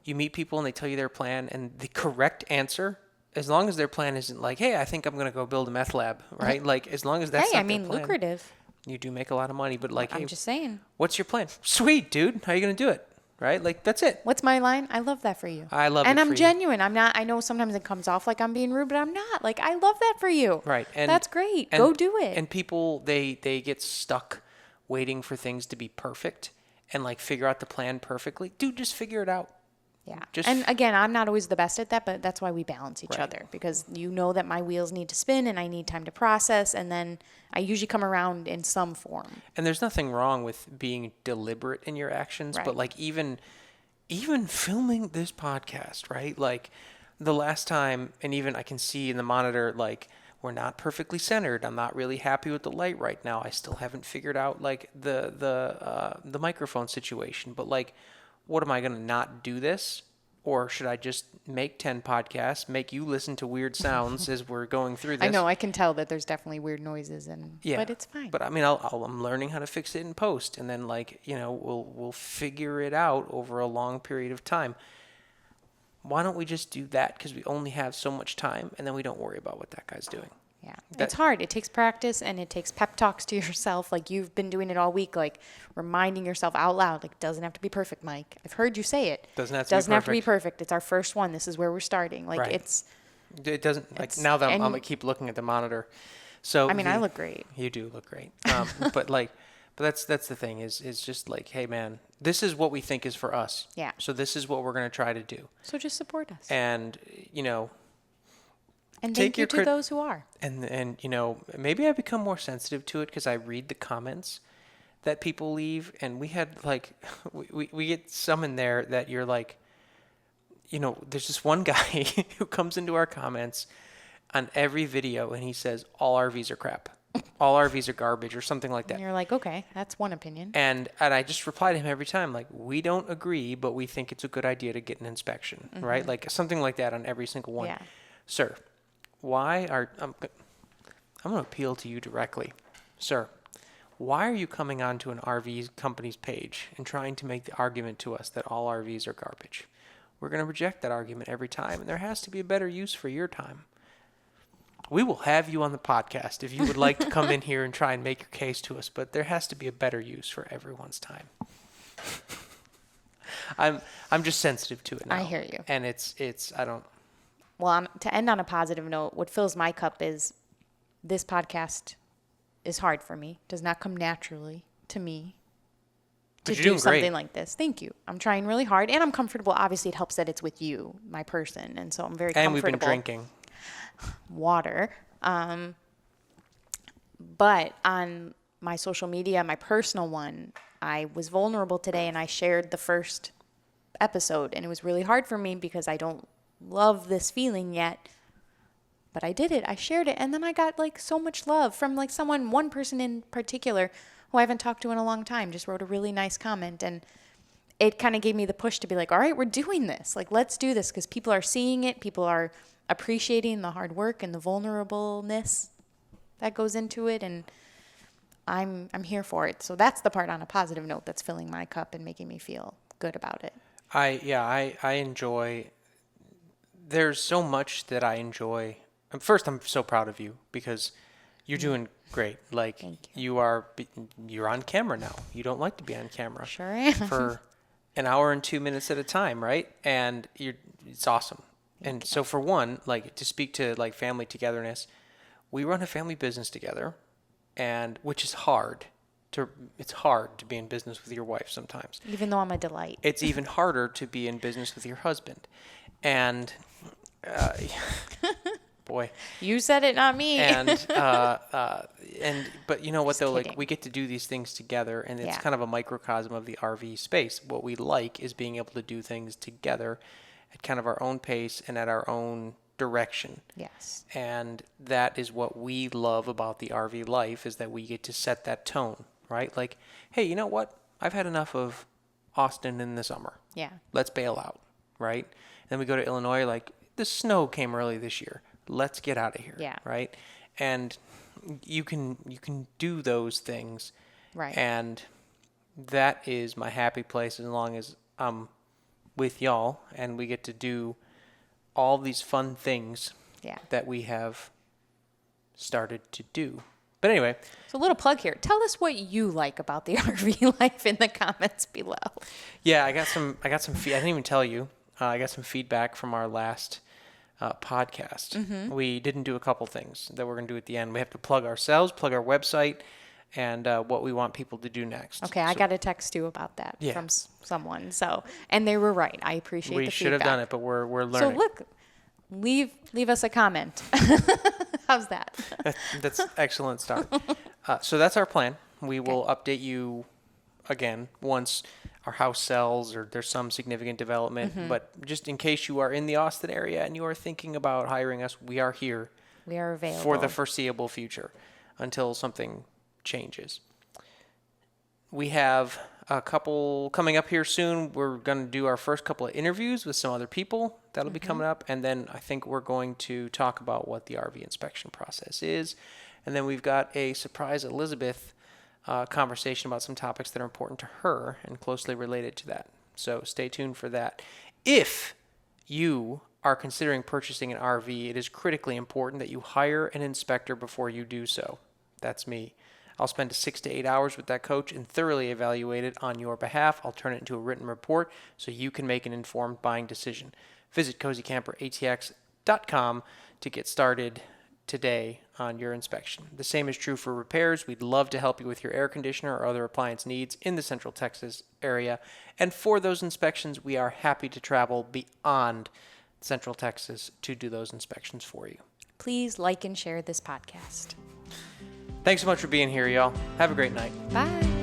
[SPEAKER 1] you meet people and they tell you their plan, and the correct answer, as long as their plan isn't hey, I think I'm going to go build a meth lab, right? As long as that's
[SPEAKER 2] Hey,
[SPEAKER 1] not
[SPEAKER 2] I mean,
[SPEAKER 1] their plan,
[SPEAKER 2] lucrative.
[SPEAKER 1] you do make a lot of money. But hey,
[SPEAKER 2] I'm just saying.
[SPEAKER 1] what's your plan? Sweet, dude. How are you going to do it? Right? That's it.
[SPEAKER 2] What's my line? I love that for you.
[SPEAKER 1] I love
[SPEAKER 2] and
[SPEAKER 1] it
[SPEAKER 2] I'm
[SPEAKER 1] for you.
[SPEAKER 2] genuine. I'm not, I know sometimes it comes off like I'm being rude, but I'm not. I love that for you.
[SPEAKER 1] Right. And
[SPEAKER 2] that's great. Go do it.
[SPEAKER 1] And people, they get stuck waiting for things to be perfect and figure out the plan perfectly. Dude, just figure it out.
[SPEAKER 2] Yeah.
[SPEAKER 1] Just-
[SPEAKER 2] And again, I'm not always the best at that, but that's why we balance each
[SPEAKER 1] Right.
[SPEAKER 2] other, because you know that my wheels need to spin and I need time to process. And then I usually come around in some form.
[SPEAKER 1] And there's nothing wrong with being deliberate in your actions,
[SPEAKER 2] Right.
[SPEAKER 1] but even filming this podcast, right? The last time, and even I can see in the monitor, we're not perfectly centered. I'm not really happy with the light right now. I still haven't figured out the microphone situation. But what am I going to not do this? Or should I just make 10 podcasts, make you listen to weird sounds as we're going through this?
[SPEAKER 2] I know, I can tell that there's definitely weird noises, but it's fine.
[SPEAKER 1] But I mean, I'm learning how to fix it in post, and then we'll figure it out over a long period of time. Why don't we just do that? Because we only have so much time, and then we don't worry about what that guy's doing.
[SPEAKER 2] Yeah, it's hard. It takes practice, and it takes pep talks to yourself. Like, you've been doing it all week, like reminding yourself out loud, like, doesn't have to be perfect, Mike. I've heard you say it.
[SPEAKER 1] Doesn't have to be perfect.
[SPEAKER 2] It's our first one. This is where we're starting. Like,
[SPEAKER 1] right. It doesn't, like, now that I'm going to keep looking at the monitor. So
[SPEAKER 2] I mean, I look great.
[SPEAKER 1] You do look great. But that's the thing is just like, hey man, this is what we think is for us.
[SPEAKER 2] Yeah.
[SPEAKER 1] So this is what we're going to try to do.
[SPEAKER 2] So just support us.
[SPEAKER 1] And,
[SPEAKER 2] and thank you to those who are.
[SPEAKER 1] And maybe I become more sensitive to it because I read the comments that people leave, and we had like we get some in there that you're like, there's this one guy who comes into our comments on every video and he says all RVs are crap, all RVs are garbage, or something like that.
[SPEAKER 2] And you're like, okay, that's one opinion.
[SPEAKER 1] And I just reply to him every time like, we don't agree, but we think it's a good idea to get an inspection, right? Like something like that on every single one.
[SPEAKER 2] Yeah.
[SPEAKER 1] Sir, why are I'm going to appeal to you directly, sir. Why are you coming onto an RV company's page and trying to make the argument to us that all RVs are garbage? We're going to reject that argument every time, and there has to be a better use for your time. We will have you on the podcast if you would like to come in here and try and make your case to us, but there has to be a better use for everyone's time. I'm just sensitive to it now.
[SPEAKER 2] I hear you.
[SPEAKER 1] And it's I don't.
[SPEAKER 2] Well, to end on a positive note, what fills my cup is this podcast is hard for me. Does not come naturally to me to do something like this. Thank you. I'm trying really hard, and I'm comfortable. Obviously, it helps that it's with you, my person, and so I'm very comfortable.
[SPEAKER 1] And we've been drinking
[SPEAKER 2] water. But on my social media, my personal one, I was vulnerable today, and I shared the first episode, and it was really hard for me because I don't love this feeling yet, but I did it. I shared it, and then I got like so much love from like one person in particular who I haven't talked to in a long time, just wrote a really nice comment, and it kind of gave me the push to be like, all right, we're doing this. Like, let's do this, because people are seeing it. People are appreciating the hard work and the vulnerableness that goes into it, and I'm here for it. So that's the part on a positive note that's filling my cup and making me feel good about it.
[SPEAKER 1] I enjoy. There's so much that I enjoy. First, I'm so proud of you because you're doing great. Like, you're on camera now. You don't like to be on camera.
[SPEAKER 2] Sure am.
[SPEAKER 1] For an hour and 2 minutes at a time, right? And it's awesome. And so for one, like, to speak to like family togetherness, we run a family business together, and which is hard. It's hard to be in business with your wife sometimes.
[SPEAKER 2] Even though I'm a delight.
[SPEAKER 1] It's even harder to be in business with your husband. And boy,
[SPEAKER 2] you said it, not me.
[SPEAKER 1] But you know what,
[SPEAKER 2] Just
[SPEAKER 1] though,
[SPEAKER 2] kidding.
[SPEAKER 1] like, we get to do these things together, and it's
[SPEAKER 2] Yeah.
[SPEAKER 1] kind of a microcosm of the RV space. What we like is being able to do things together at kind of our own pace and at our own direction.
[SPEAKER 2] Yes.
[SPEAKER 1] And that is what we love about the RV life, is that we get to set that tone, right? Like, hey, you know what? I've had enough of Austin in the summer.
[SPEAKER 2] Yeah.
[SPEAKER 1] Let's bail out, right? And then we go to Illinois, like, the snow came early this year. Let's get out of here.
[SPEAKER 2] Yeah.
[SPEAKER 1] Right? And you can do those things.
[SPEAKER 2] Right.
[SPEAKER 1] And that is my happy place as long as I'm with y'all and we get to do all these fun things that we have started to do. But anyway.
[SPEAKER 2] So a little plug here. Tell us what you like about the RV life in the comments below.
[SPEAKER 1] Yeah, I got some I didn't even tell you. I got some feedback from our last podcast. Mm-hmm. We didn't do a couple things that we're going to do at the end. We have to plug ourselves, plug our website, and what we want people to do next.
[SPEAKER 2] Okay, I got a text too about that from someone. So, and they were right. I appreciate the feedback.
[SPEAKER 1] We should have done it, but we're learning.
[SPEAKER 2] So look, leave us a comment. How's that?
[SPEAKER 1] That's excellent start. So that's our plan. We will update you again once our house sells or there's some significant development. Mm-hmm. But just in case you are in the Austin area and you are thinking about hiring us, we are here.
[SPEAKER 2] We are available
[SPEAKER 1] for the foreseeable future until something changes. We have a couple coming up here soon. We're going to do our first couple of interviews with some other people. That'll be coming up. And then I think we're going to talk about what the RV inspection process is. And then we've got a surprise Elizabeth conversation about some topics that are important to her and closely related to that. So stay tuned for that. If you are considering purchasing an RV, it is critically important that you hire an inspector before you do so. That's me. I'll spend 6 to 8 hours with that coach and thoroughly evaluate it on your behalf. I'll turn it into a written report so you can make an informed buying decision. Visit CozyCamperATX.com to get started today on your inspection. The same is true for repairs. We'd love to help you with your air conditioner or other appliance needs in the Central Texas area. And for those inspections, we are happy to travel beyond Central Texas to do those inspections for you.
[SPEAKER 2] Please like and share this podcast.
[SPEAKER 1] Thanks so much for being here, y'all. Have a great night.
[SPEAKER 2] Bye.